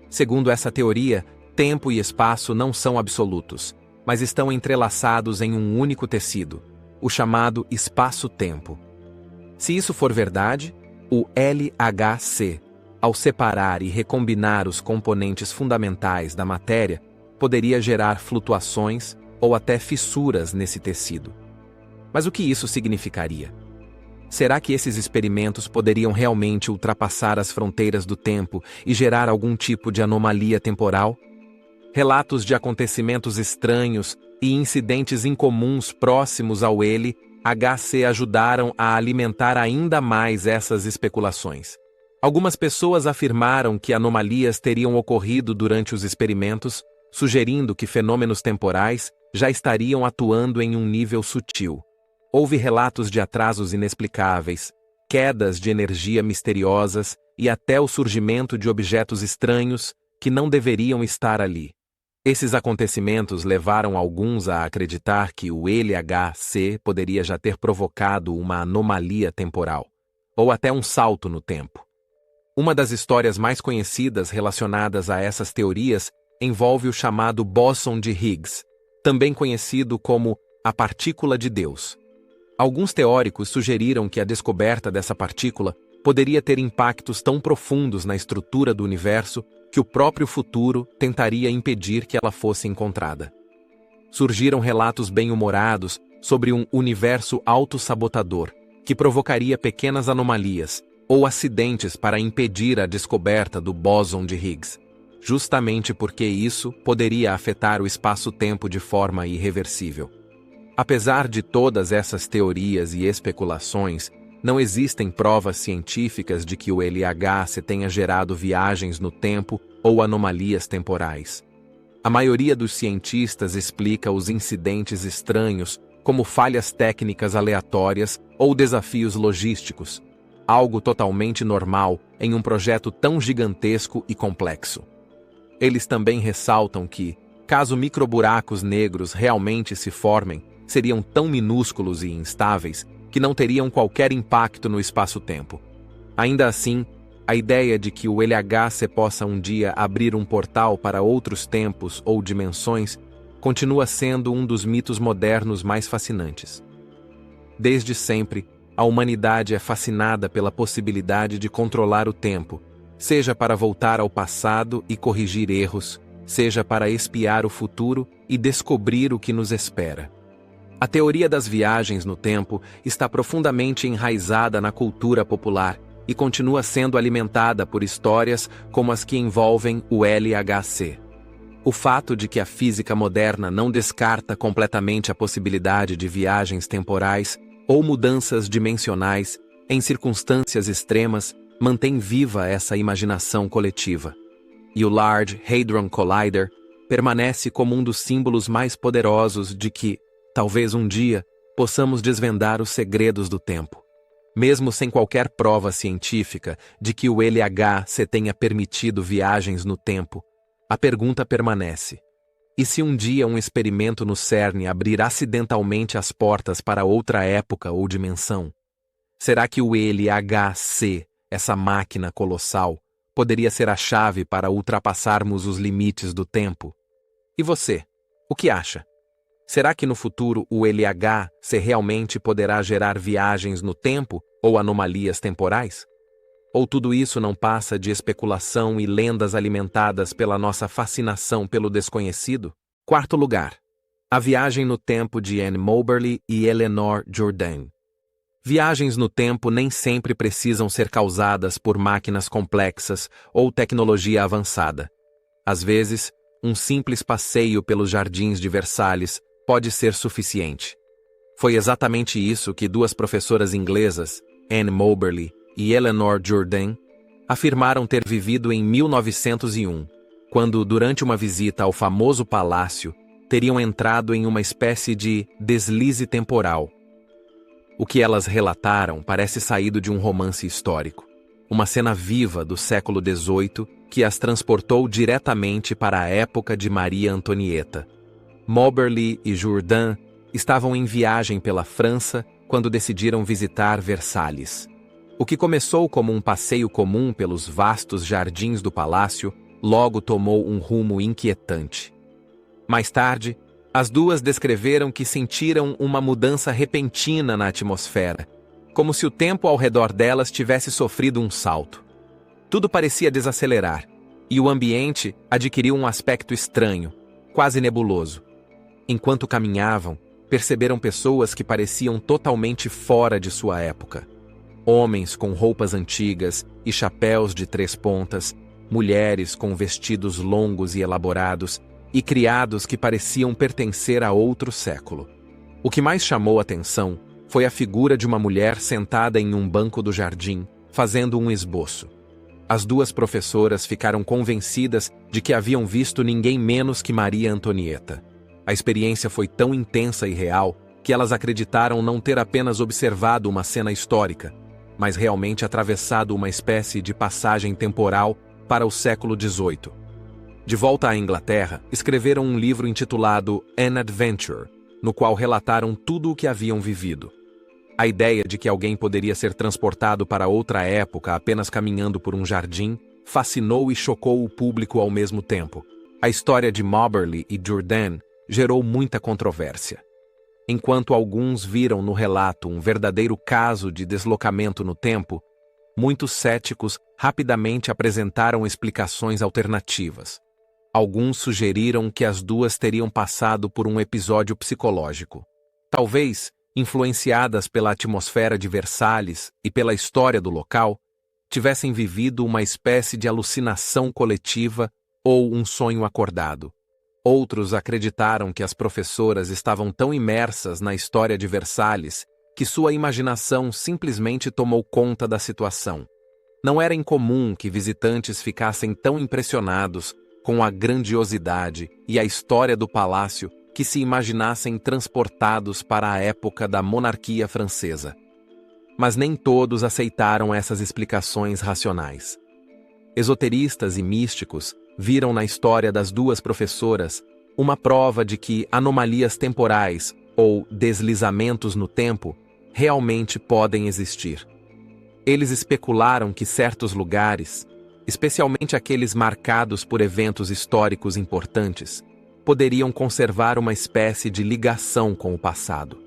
Segundo essa teoria, tempo e espaço não são absolutos, mas estão entrelaçados em um único tecido, o chamado espaço-tempo. Se isso for verdade, o LHC, ao separar e recombinar os componentes fundamentais da matéria, poderia gerar flutuações ou até fissuras nesse tecido. Mas o que isso significaria? Será que esses experimentos poderiam realmente ultrapassar as fronteiras do tempo e gerar algum tipo de anomalia temporal? relatos de acontecimentos estranhos e incidentes incomuns próximos ao LHC ajudaram a alimentar ainda mais essas especulações. Algumas pessoas afirmaram que anomalias teriam ocorrido durante os experimentos, sugerindo que fenômenos temporais já estariam atuando em um nível sutil. Houve relatos de atrasos inexplicáveis, quedas de energia misteriosas e até o surgimento de objetos estranhos que não deveriam estar ali. Esses acontecimentos levaram alguns a acreditar que o LHC poderia já ter provocado uma anomalia temporal, ou até um salto no tempo. Uma das histórias mais conhecidas relacionadas a essas teorias envolve o chamado bóson de Higgs, também conhecido como a partícula de Deus. Alguns teóricos sugeriram que a descoberta dessa partícula poderia ter impactos tão profundos na estrutura do universo que o próprio futuro tentaria impedir que ela fosse encontrada. Surgiram relatos bem-humorados sobre um universo autossabotador que provocaria pequenas anomalias ou acidentes para impedir a descoberta do bóson de Higgs, justamente porque isso poderia afetar o espaço-tempo de forma irreversível. Apesar de todas essas teorias e especulações, não existem provas científicas de que o LHC tenha gerado viagens no tempo ou anomalias temporais. A maioria dos cientistas explica os incidentes estranhos como falhas técnicas aleatórias ou desafios logísticos, algo totalmente normal em um projeto tão gigantesco e complexo. Eles também ressaltam que, caso microburacos negros realmente se formem, seriam tão minúsculos e instáveis que não teriam qualquer impacto no espaço-tempo. Ainda assim, a ideia de que o LHC possa um dia abrir um portal para outros tempos ou dimensões continua sendo um dos mitos modernos mais fascinantes. Desde sempre, a humanidade é fascinada pela possibilidade de controlar o tempo, seja para voltar ao passado e corrigir erros, seja para espiar o futuro e descobrir o que nos espera. A teoria das viagens no tempo está profundamente enraizada na cultura popular e continua sendo alimentada por histórias como as que envolvem o LHC. O fato de que a física moderna não descarta completamente a possibilidade de viagens temporais ou mudanças dimensionais em circunstâncias extremas mantém viva essa imaginação coletiva. E o Large Hadron Collider permanece como um dos símbolos mais poderosos de que, talvez um dia, possamos desvendar os segredos do tempo. Mesmo sem qualquer prova científica de que o LHC tenha permitido viagens no tempo, a pergunta permanece: e se um dia um experimento no CERN abrir acidentalmente as portas para outra época ou dimensão? Será que o LHC, essa máquina colossal, poderia ser a chave para ultrapassarmos os limites do tempo? E você, o que acha? Será que no futuro o LHC realmente poderá gerar viagens no tempo ou anomalias temporais? Ou tudo isso não passa de especulação e lendas alimentadas pela nossa fascinação pelo desconhecido? Quarto lugar. A viagem no tempo de Anne Moberly e Eleanor Jourdain. Viagens no tempo nem sempre precisam ser causadas por máquinas complexas ou tecnologia avançada. Às vezes, um simples passeio pelos jardins de Versalhes pode ser suficiente. Foi exatamente isso que duas professoras inglesas, Anne Moberly e Eleanor Jourdain, afirmaram ter vivido em 1901, quando, durante uma visita ao famoso palácio, teriam entrado em uma espécie de deslize temporal. O que elas relataram parece saído de um romance histórico, uma cena viva do século XVIII que as transportou diretamente para a época de Maria Antonieta. Moberly e Jourdain estavam em viagem pela França quando decidiram visitar Versalhes. O que começou como um passeio comum pelos vastos jardins do palácio logo tomou um rumo inquietante. Mais tarde, as duas descreveram que sentiram uma mudança repentina na atmosfera, como se o tempo ao redor delas tivesse sofrido um salto. Tudo parecia desacelerar, e o ambiente adquiriu um aspecto estranho, quase nebuloso. Enquanto caminhavam, perceberam pessoas que pareciam totalmente fora de sua época. Homens com roupas antigas e chapéus de 3 pontas, mulheres com vestidos longos e elaborados, e criados que pareciam pertencer a outro século. O que mais chamou atenção foi a figura de uma mulher sentada em um banco do jardim, fazendo um esboço. As duas professoras ficaram convencidas de que haviam visto ninguém menos que Maria Antonieta. A experiência foi tão intensa e real que elas acreditaram não ter apenas observado uma cena histórica, mas realmente atravessado uma espécie de passagem temporal para o século XVIII. De volta à Inglaterra, escreveram um livro intitulado An Adventure, no qual relataram tudo o que haviam vivido. A ideia de que alguém poderia ser transportado para outra época apenas caminhando por um jardim fascinou e chocou o público ao mesmo tempo. A história de Moberly e Jourdain gerou muita controvérsia. Enquanto alguns viram no relato um verdadeiro caso de deslocamento no tempo, muitos céticos rapidamente apresentaram explicações alternativas. Alguns sugeriram que as duas teriam passado por um episódio psicológico. Talvez, influenciadas pela atmosfera de Versalhes e pela história do local, tivessem vivido uma espécie de alucinação coletiva ou um sonho acordado. Outros acreditaram que as professoras estavam tão imersas na história de Versalhes que sua imaginação simplesmente tomou conta da situação. Não era incomum que visitantes ficassem tão impressionados com a grandiosidade e a história do palácio que se imaginassem transportados para a época da monarquia francesa. Mas nem todos aceitaram essas explicações racionais. Esoteristas e místicos viram na história das duas professoras uma prova de que anomalias temporais ou deslizamentos no tempo realmente podem existir. Eles especularam que certos lugares, especialmente aqueles marcados por eventos históricos importantes, poderiam conservar uma espécie de ligação com o passado.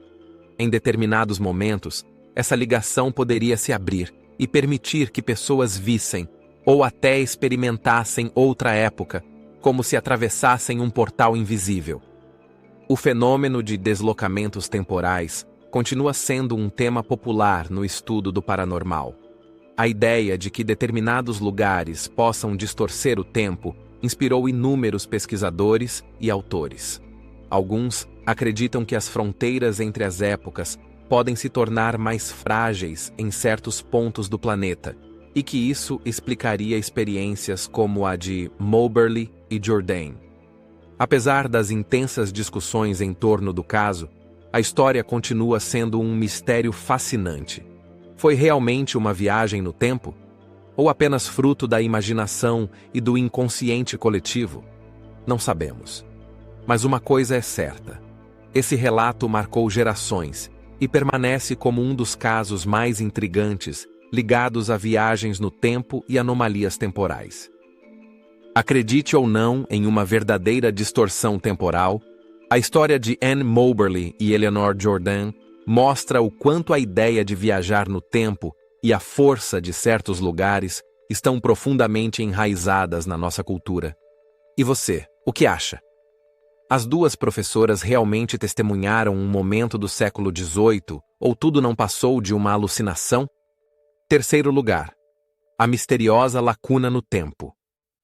Em determinados momentos, essa ligação poderia se abrir e permitir que pessoas vissem ou até experimentassem outra época, como se atravessassem um portal invisível. O fenômeno de deslocamentos temporais continua sendo um tema popular no estudo do paranormal. A ideia de que determinados lugares possam distorcer o tempo inspirou inúmeros pesquisadores e autores. Alguns acreditam que as fronteiras entre as épocas podem se tornar mais frágeis em certos pontos do planeta, e que isso explicaria experiências como a de Moberly e Jourdain. Apesar das intensas discussões em torno do caso, a história continua sendo um mistério fascinante. Foi realmente uma viagem no tempo? Ou apenas fruto da imaginação e do inconsciente coletivo? Não sabemos. Mas uma coisa é certa: esse relato marcou gerações e permanece como um dos casos mais intrigantes ligados a viagens no tempo e anomalias temporais. Acredite ou não em uma verdadeira distorção temporal, a história de Anne Moberly e Eleanor Jourdain mostra o quanto a ideia de viajar no tempo e a força de certos lugares estão profundamente enraizadas na nossa cultura. E você, o que acha? As duas professoras realmente testemunharam um momento do século XVIII ou tudo não passou de uma alucinação? Terceiro lugar, a misteriosa lacuna no tempo.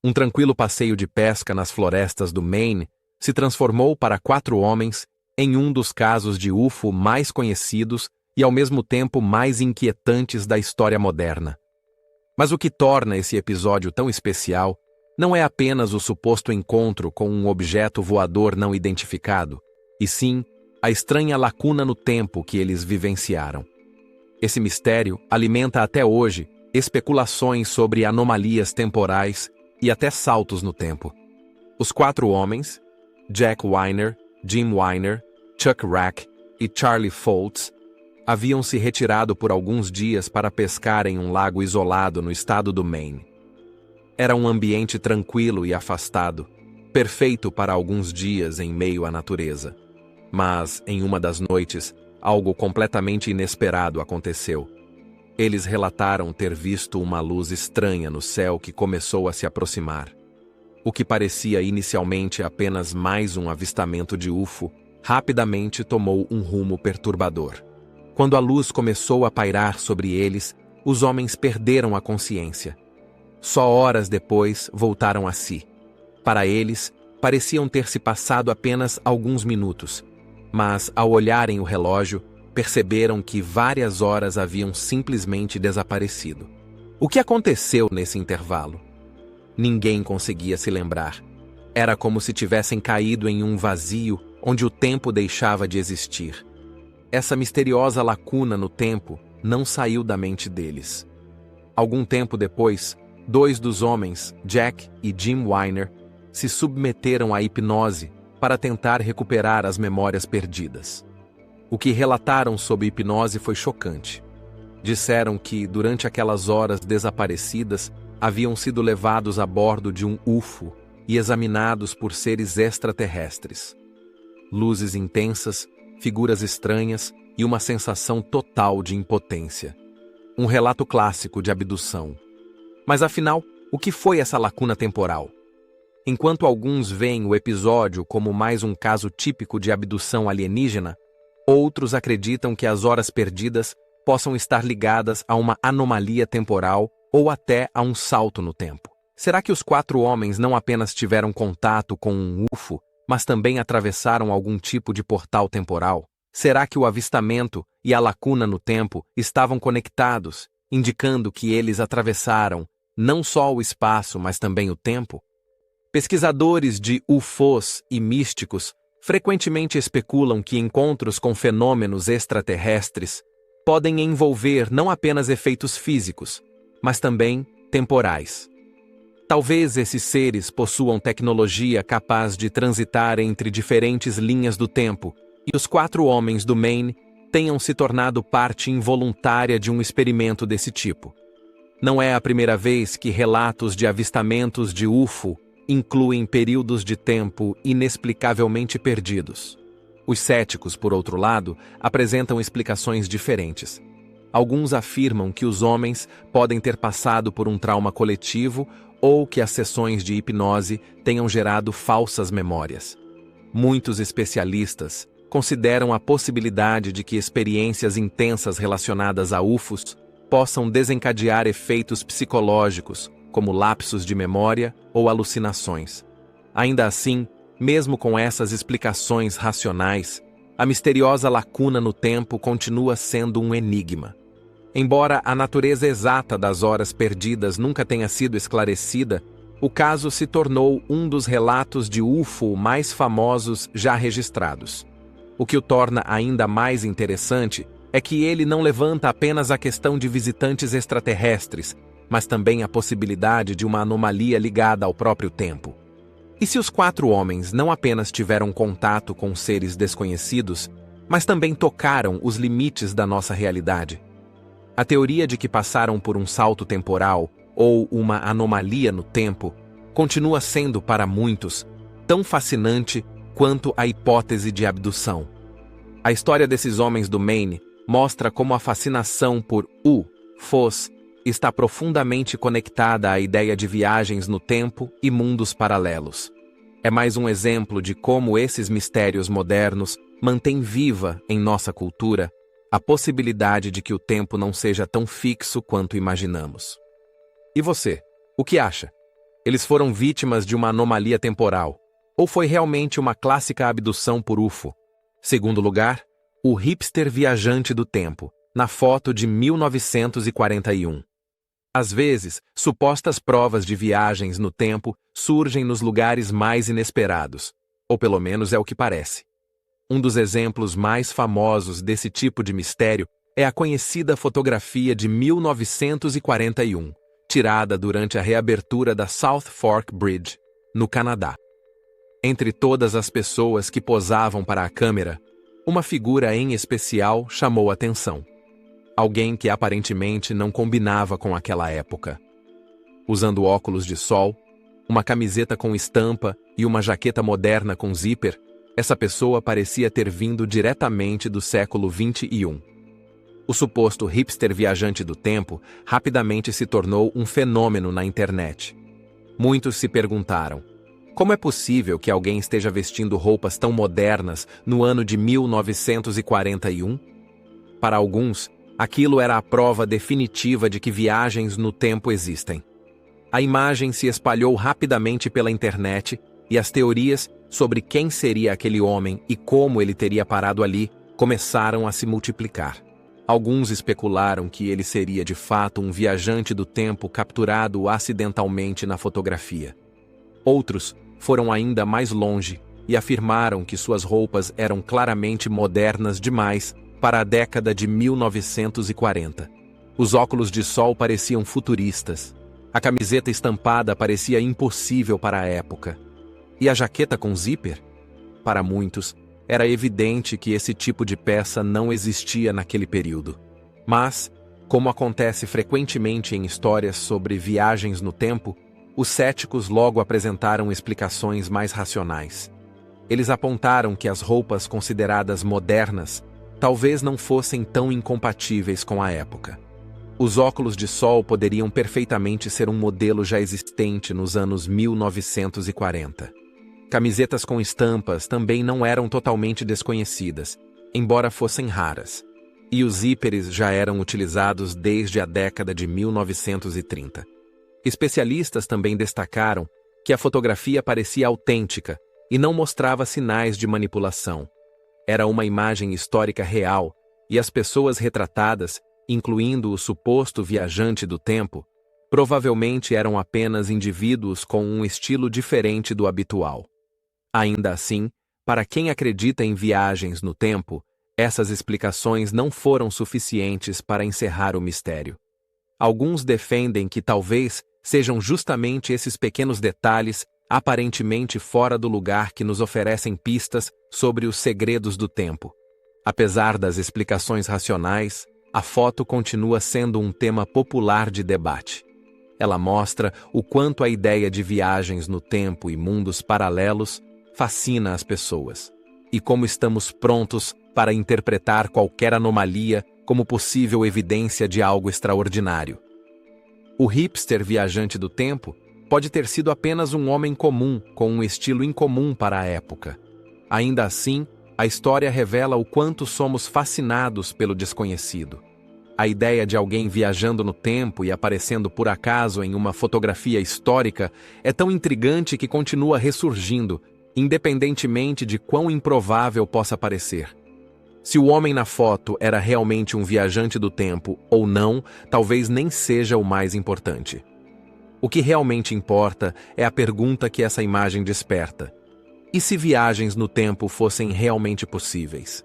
Um tranquilo passeio de pesca nas florestas do Maine se transformou para 4 homens em um dos casos de UFO mais conhecidos e ao mesmo tempo mais inquietantes da história moderna. Mas o que torna esse episódio tão especial não é apenas o suposto encontro com um objeto voador não identificado, e sim a estranha lacuna no tempo que eles vivenciaram. Esse mistério alimenta até hoje especulações sobre anomalias temporais e até saltos no tempo. Os 4 homens, Jack Weiner, Jim Weiner, Chuck Rack e Charlie Foltz, haviam se retirado por alguns dias para pescar em um lago isolado no estado do Maine. Era um ambiente tranquilo e afastado, perfeito para alguns dias em meio à natureza. Mas, em uma das noites, algo completamente inesperado aconteceu. Eles relataram ter visto uma luz estranha no céu que começou a se aproximar. O que parecia inicialmente apenas mais um avistamento de UFO, rapidamente tomou um rumo perturbador. Quando a luz começou a pairar sobre eles, os homens perderam a consciência. Só horas depois voltaram a si. Para eles, Pareciam ter se passado apenas alguns minutos, mas, ao olharem o relógio, perceberam que várias horas haviam simplesmente desaparecido. O que aconteceu nesse intervalo? Ninguém conseguia se lembrar. Era como se tivessem caído em um vazio onde o tempo deixava de existir. Essa misteriosa lacuna no tempo não saiu da mente deles. Algum tempo depois, 2 dos homens, Jack e Jim Weiner, se submeteram à hipnose para tentar recuperar as memórias perdidas. O que relataram sobre hipnose foi chocante. Disseram que, durante aquelas horas desaparecidas, haviam sido levados a bordo de um UFO e examinados por seres extraterrestres. Luzes intensas, figuras estranhas e uma sensação total de impotência. Um relato clássico de abdução. Mas afinal, o que foi essa lacuna temporal? Enquanto alguns veem o episódio como mais um caso típico de abdução alienígena, outros acreditam que as horas perdidas possam estar ligadas a uma anomalia temporal ou até a um salto no tempo. Será que os 4 homens não apenas tiveram contato com um UFO, mas também atravessaram algum tipo de portal temporal? Será que o avistamento e a lacuna no tempo estavam conectados, indicando que eles atravessaram não só o espaço, mas também o tempo? Pesquisadores de UFOs e místicos frequentemente especulam que encontros com fenômenos extraterrestres podem envolver não apenas efeitos físicos, mas também temporais. Talvez esses seres possuam tecnologia capaz de transitar entre diferentes linhas do tempo, e os 4 homens do Maine tenham se tornado parte involuntária de um experimento desse tipo. Não é a primeira vez que relatos de avistamentos de UFO incluem períodos de tempo inexplicavelmente perdidos. Os céticos, por outro lado, apresentam explicações diferentes. Alguns afirmam que os homens podem ter passado por um trauma coletivo ou que as sessões de hipnose tenham gerado falsas memórias. Muitos especialistas consideram a possibilidade de que experiências intensas relacionadas a UFOs possam desencadear efeitos psicológicos, como lapsos de memória ou alucinações. Ainda assim, mesmo com essas explicações racionais, a misteriosa lacuna no tempo continua sendo um enigma. Embora a natureza exata das horas perdidas nunca tenha sido esclarecida, o caso se tornou um dos relatos de UFO mais famosos já registrados. O que o torna ainda mais interessante é que ele não levanta apenas a questão de visitantes extraterrestres, mas também a possibilidade de uma anomalia ligada ao próprio tempo. E se os 4 homens não apenas tiveram contato com seres desconhecidos, mas também tocaram os limites da nossa realidade? A teoria de que passaram por um salto temporal ou uma anomalia no tempo continua sendo, para muitos, tão fascinante quanto a hipótese de abdução. A história desses homens do Maine mostra como a fascinação por UFOs está profundamente conectada à ideia de viagens no tempo e mundos paralelos. É mais um exemplo de como esses mistérios modernos mantêm viva, em nossa cultura, a possibilidade de que o tempo não seja tão fixo quanto imaginamos. E você, o que acha? Eles foram vítimas de uma anomalia temporal, ou foi realmente uma clássica abdução por UFO? Segundo lugar, o hipster viajante do tempo, na foto de 1941. Às vezes, supostas provas de viagens no tempo surgem nos lugares mais inesperados, ou pelo menos é o que parece. Um dos exemplos mais famosos desse tipo de mistério é a conhecida fotografia de 1941, tirada durante a reabertura da South Fork Bridge, no Canadá. Entre todas as pessoas que posavam para a câmera, uma figura em especial chamou a atenção. Alguém que aparentemente não combinava com aquela época. Usando óculos de sol, uma camiseta com estampa e uma jaqueta moderna com zíper, essa pessoa parecia ter vindo diretamente do século XXI. O suposto hipster viajante do tempo rapidamente se tornou um fenômeno na internet. Muitos se perguntaram: como é possível que alguém esteja vestindo roupas tão modernas no ano de 1941? Para alguns, aquilo era a prova definitiva de que viagens no tempo existem. A imagem se espalhou rapidamente pela internet e as teorias sobre quem seria aquele homem e como ele teria parado ali começaram a se multiplicar. Alguns especularam que ele seria de fato um viajante do tempo capturado acidentalmente na fotografia. Outros foram ainda mais longe e afirmaram que suas roupas eram claramente modernas demais para a década de 1940. Os óculos de sol pareciam futuristas. A camiseta estampada parecia impossível para a época. E a jaqueta com zíper? Para muitos, era evidente que esse tipo de peça não existia naquele período. Mas, como acontece frequentemente em histórias sobre viagens no tempo, os céticos logo apresentaram explicações mais racionais. Eles apontaram que as roupas consideradas modernas talvez não fossem tão incompatíveis com a época. Os óculos de sol poderiam perfeitamente ser um modelo já existente nos anos 1940. Camisetas com estampas também não eram totalmente desconhecidas, embora fossem raras. E os zíperes já eram utilizados desde a década de 1930. Especialistas também destacaram que a fotografia parecia autêntica e não mostrava sinais de manipulação. Era uma imagem histórica real, e as pessoas retratadas, incluindo o suposto viajante do tempo, provavelmente eram apenas indivíduos com um estilo diferente do habitual. Ainda assim, para quem acredita em viagens no tempo, essas explicações não foram suficientes para encerrar o mistério. Alguns defendem que talvez sejam justamente esses pequenos detalhes aparentemente fora do lugar que nos oferecem pistas sobre os segredos do tempo. Apesar das explicações racionais, a foto continua sendo um tema popular de debate. Ela mostra o quanto a ideia de viagens no tempo e mundos paralelos fascina as pessoas, e como estamos prontos para interpretar qualquer anomalia como possível evidência de algo extraordinário. O hipster viajante do tempo pode ter sido apenas um homem comum com um estilo incomum para a época. Ainda assim, a história revela o quanto somos fascinados pelo desconhecido. A ideia de alguém viajando no tempo e aparecendo por acaso em uma fotografia histórica é tão intrigante que continua ressurgindo, independentemente de quão improvável possa parecer. Se o homem na foto era realmente um viajante do tempo ou não, talvez nem seja o mais importante. O que realmente importa é a pergunta que essa imagem desperta. E se viagens no tempo fossem realmente possíveis?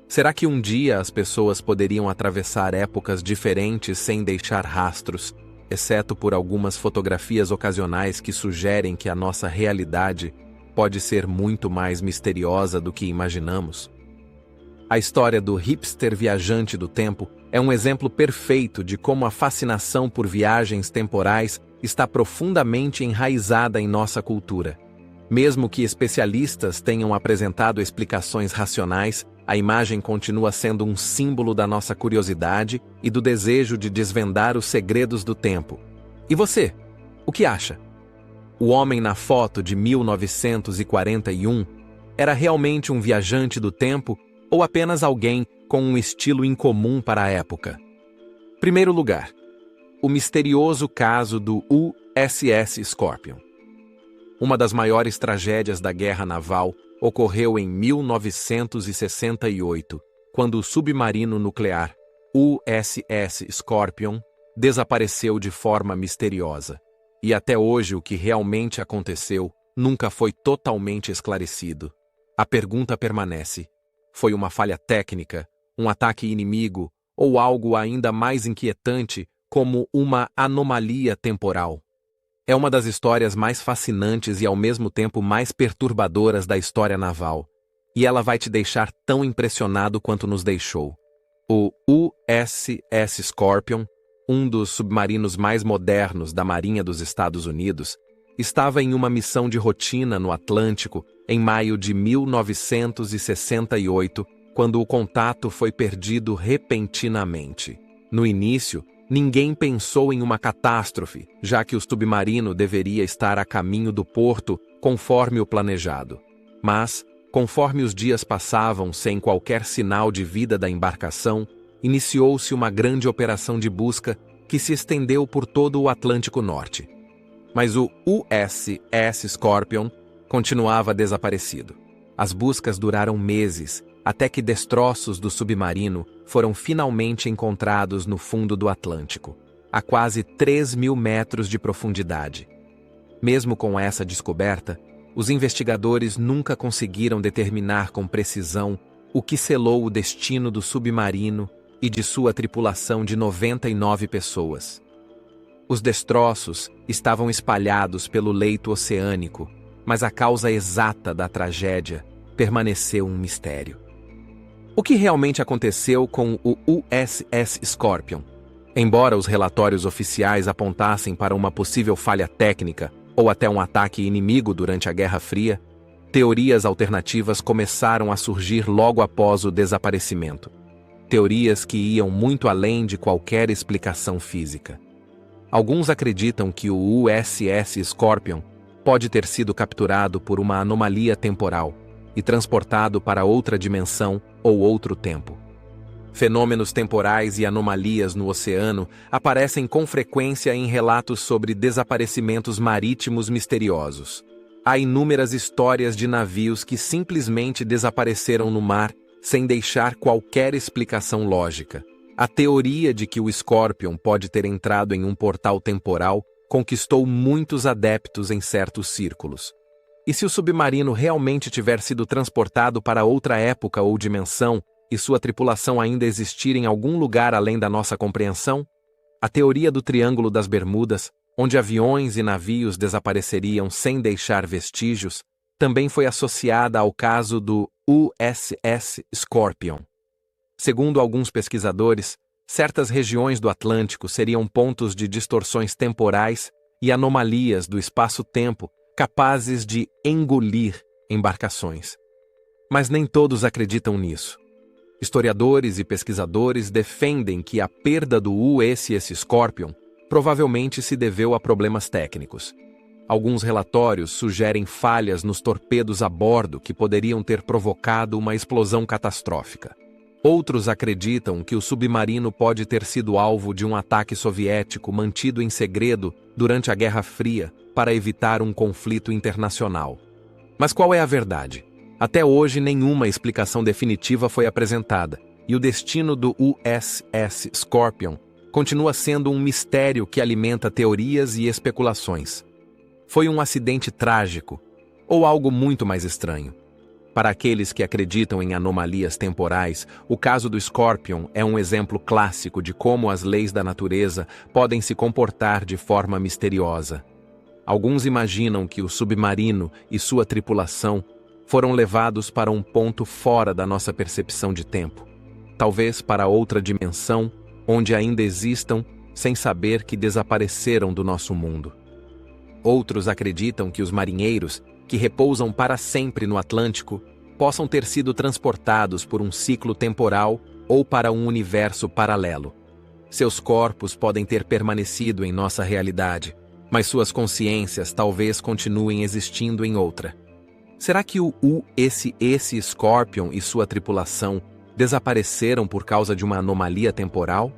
Será que um dia as pessoas poderiam atravessar épocas diferentes sem deixar rastros, exceto por algumas fotografias ocasionais que sugerem que a nossa realidade pode ser muito mais misteriosa do que imaginamos? A história do hipster viajante do tempo é um exemplo perfeito de como a fascinação por viagens temporais está profundamente enraizada em nossa cultura. Mesmo que especialistas tenham apresentado explicações racionais, a imagem continua sendo um símbolo da nossa curiosidade e do desejo de desvendar os segredos do tempo. E você? O que acha? O homem na foto de 1941 era realmente um viajante do tempo ou apenas alguém com um estilo incomum para a época? Primeiro lugar, o misterioso caso do USS Scorpion. Uma das maiores tragédias da guerra naval ocorreu em 1968, quando o submarino nuclear USS Scorpion desapareceu de forma misteriosa. E até hoje o que realmente aconteceu nunca foi totalmente esclarecido. A pergunta permanece: foi uma falha técnica, um ataque inimigo ou algo ainda mais inquietante como uma anomalia temporal? É uma das histórias mais fascinantes e ao mesmo tempo mais perturbadoras da história naval. E ela vai te deixar tão impressionado quanto nos deixou. O USS Scorpion, um dos submarinos mais modernos da Marinha dos Estados Unidos, estava em uma missão de rotina no Atlântico em maio de 1968, quando o contato foi perdido repentinamente. No início, ninguém pensou em uma catástrofe, já que o submarino deveria estar a caminho do porto conforme o planejado. Mas, conforme os dias passavam sem qualquer sinal de vida da embarcação, iniciou-se uma grande operação de busca que se estendeu por todo o Atlântico Norte. Mas o USS Scorpion continuava desaparecido. As buscas duraram meses, até que destroços do submarino foram finalmente encontrados no fundo do Atlântico, a quase 3.000 metros de profundidade. Mesmo com essa descoberta, os investigadores nunca conseguiram determinar com precisão o que selou o destino do submarino e de sua tripulação de 99 pessoas. Os destroços estavam espalhados pelo leito oceânico, mas a causa exata da tragédia permaneceu um mistério. O que realmente aconteceu com o USS Scorpion? Embora os relatórios oficiais apontassem para uma possível falha técnica ou até um ataque inimigo durante a Guerra Fria, teorias alternativas começaram a surgir logo após o desaparecimento. Teorias que iam muito além de qualquer explicação física. Alguns acreditam que o USS Scorpion pode ter sido capturado por uma anomalia temporal e transportado para outra dimensão ou outro tempo. Fenômenos temporais e anomalias no oceano aparecem com frequência em relatos sobre desaparecimentos marítimos misteriosos. Há inúmeras histórias de navios que simplesmente desapareceram no mar sem deixar qualquer explicação lógica. A teoria de que o Scorpion pode ter entrado em um portal temporal conquistou muitos adeptos em certos círculos. E se o submarino realmente tiver sido transportado para outra época ou dimensão, e sua tripulação ainda existir em algum lugar além da nossa compreensão? A teoria do Triângulo das Bermudas, onde aviões e navios desapareceriam sem deixar vestígios, também foi associada ao caso do USS Scorpion. Segundo alguns pesquisadores, certas regiões do Atlântico seriam pontos de distorções temporais e anomalias do espaço-tempo capazes de engolir embarcações. Mas nem todos acreditam nisso. Historiadores e pesquisadores defendem que a perda do USS Scorpion provavelmente se deveu a problemas técnicos. Alguns relatórios sugerem falhas nos torpedos a bordo que poderiam ter provocado uma explosão catastrófica. Outros acreditam que o submarino pode ter sido alvo de um ataque soviético mantido em segredo durante a Guerra Fria para evitar um conflito internacional. Mas qual é a verdade? Até hoje, nenhuma explicação definitiva foi apresentada, e o destino do USS Scorpion continua sendo um mistério que alimenta teorias e especulações. Foi um acidente trágico, ou algo muito mais estranho? Para aqueles que acreditam em anomalias temporais, o caso do Scorpion é um exemplo clássico de como as leis da natureza podem se comportar de forma misteriosa. Alguns imaginam que o submarino e sua tripulação foram levados para um ponto fora da nossa percepção de tempo, talvez para outra dimensão, onde ainda existam, sem saber que desapareceram do nosso mundo. Outros acreditam que os marinheiros, que repousam para sempre no Atlântico, possam ter sido transportados por um ciclo temporal ou para um universo paralelo. Seus corpos podem ter permanecido em nossa realidade, mas suas consciências talvez continuem existindo em outra. Será que o USS Scorpion e sua tripulação desapareceram por causa de uma anomalia temporal?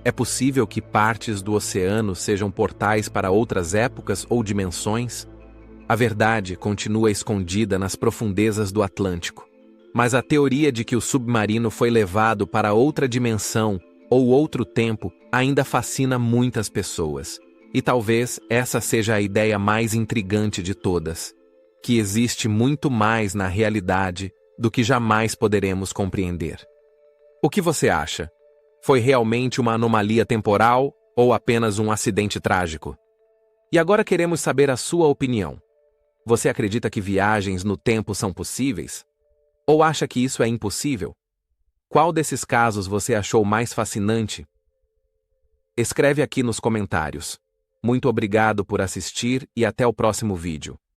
É possível que partes do oceano sejam portais para outras épocas ou dimensões? A verdade continua escondida nas profundezas do Atlântico. Mas a teoria de que o submarino foi levado para outra dimensão ou outro tempo ainda fascina muitas pessoas. E talvez essa seja a ideia mais intrigante de todas, que existe muito mais na realidade do que jamais poderemos compreender. O que você acha? Foi realmente uma anomalia temporal ou apenas um acidente trágico? E agora queremos saber a sua opinião. Você acredita que viagens no tempo são possíveis? Ou acha que isso é impossível? Qual desses casos você achou mais fascinante? Escreve aqui nos comentários. Muito obrigado por assistir e até o próximo vídeo.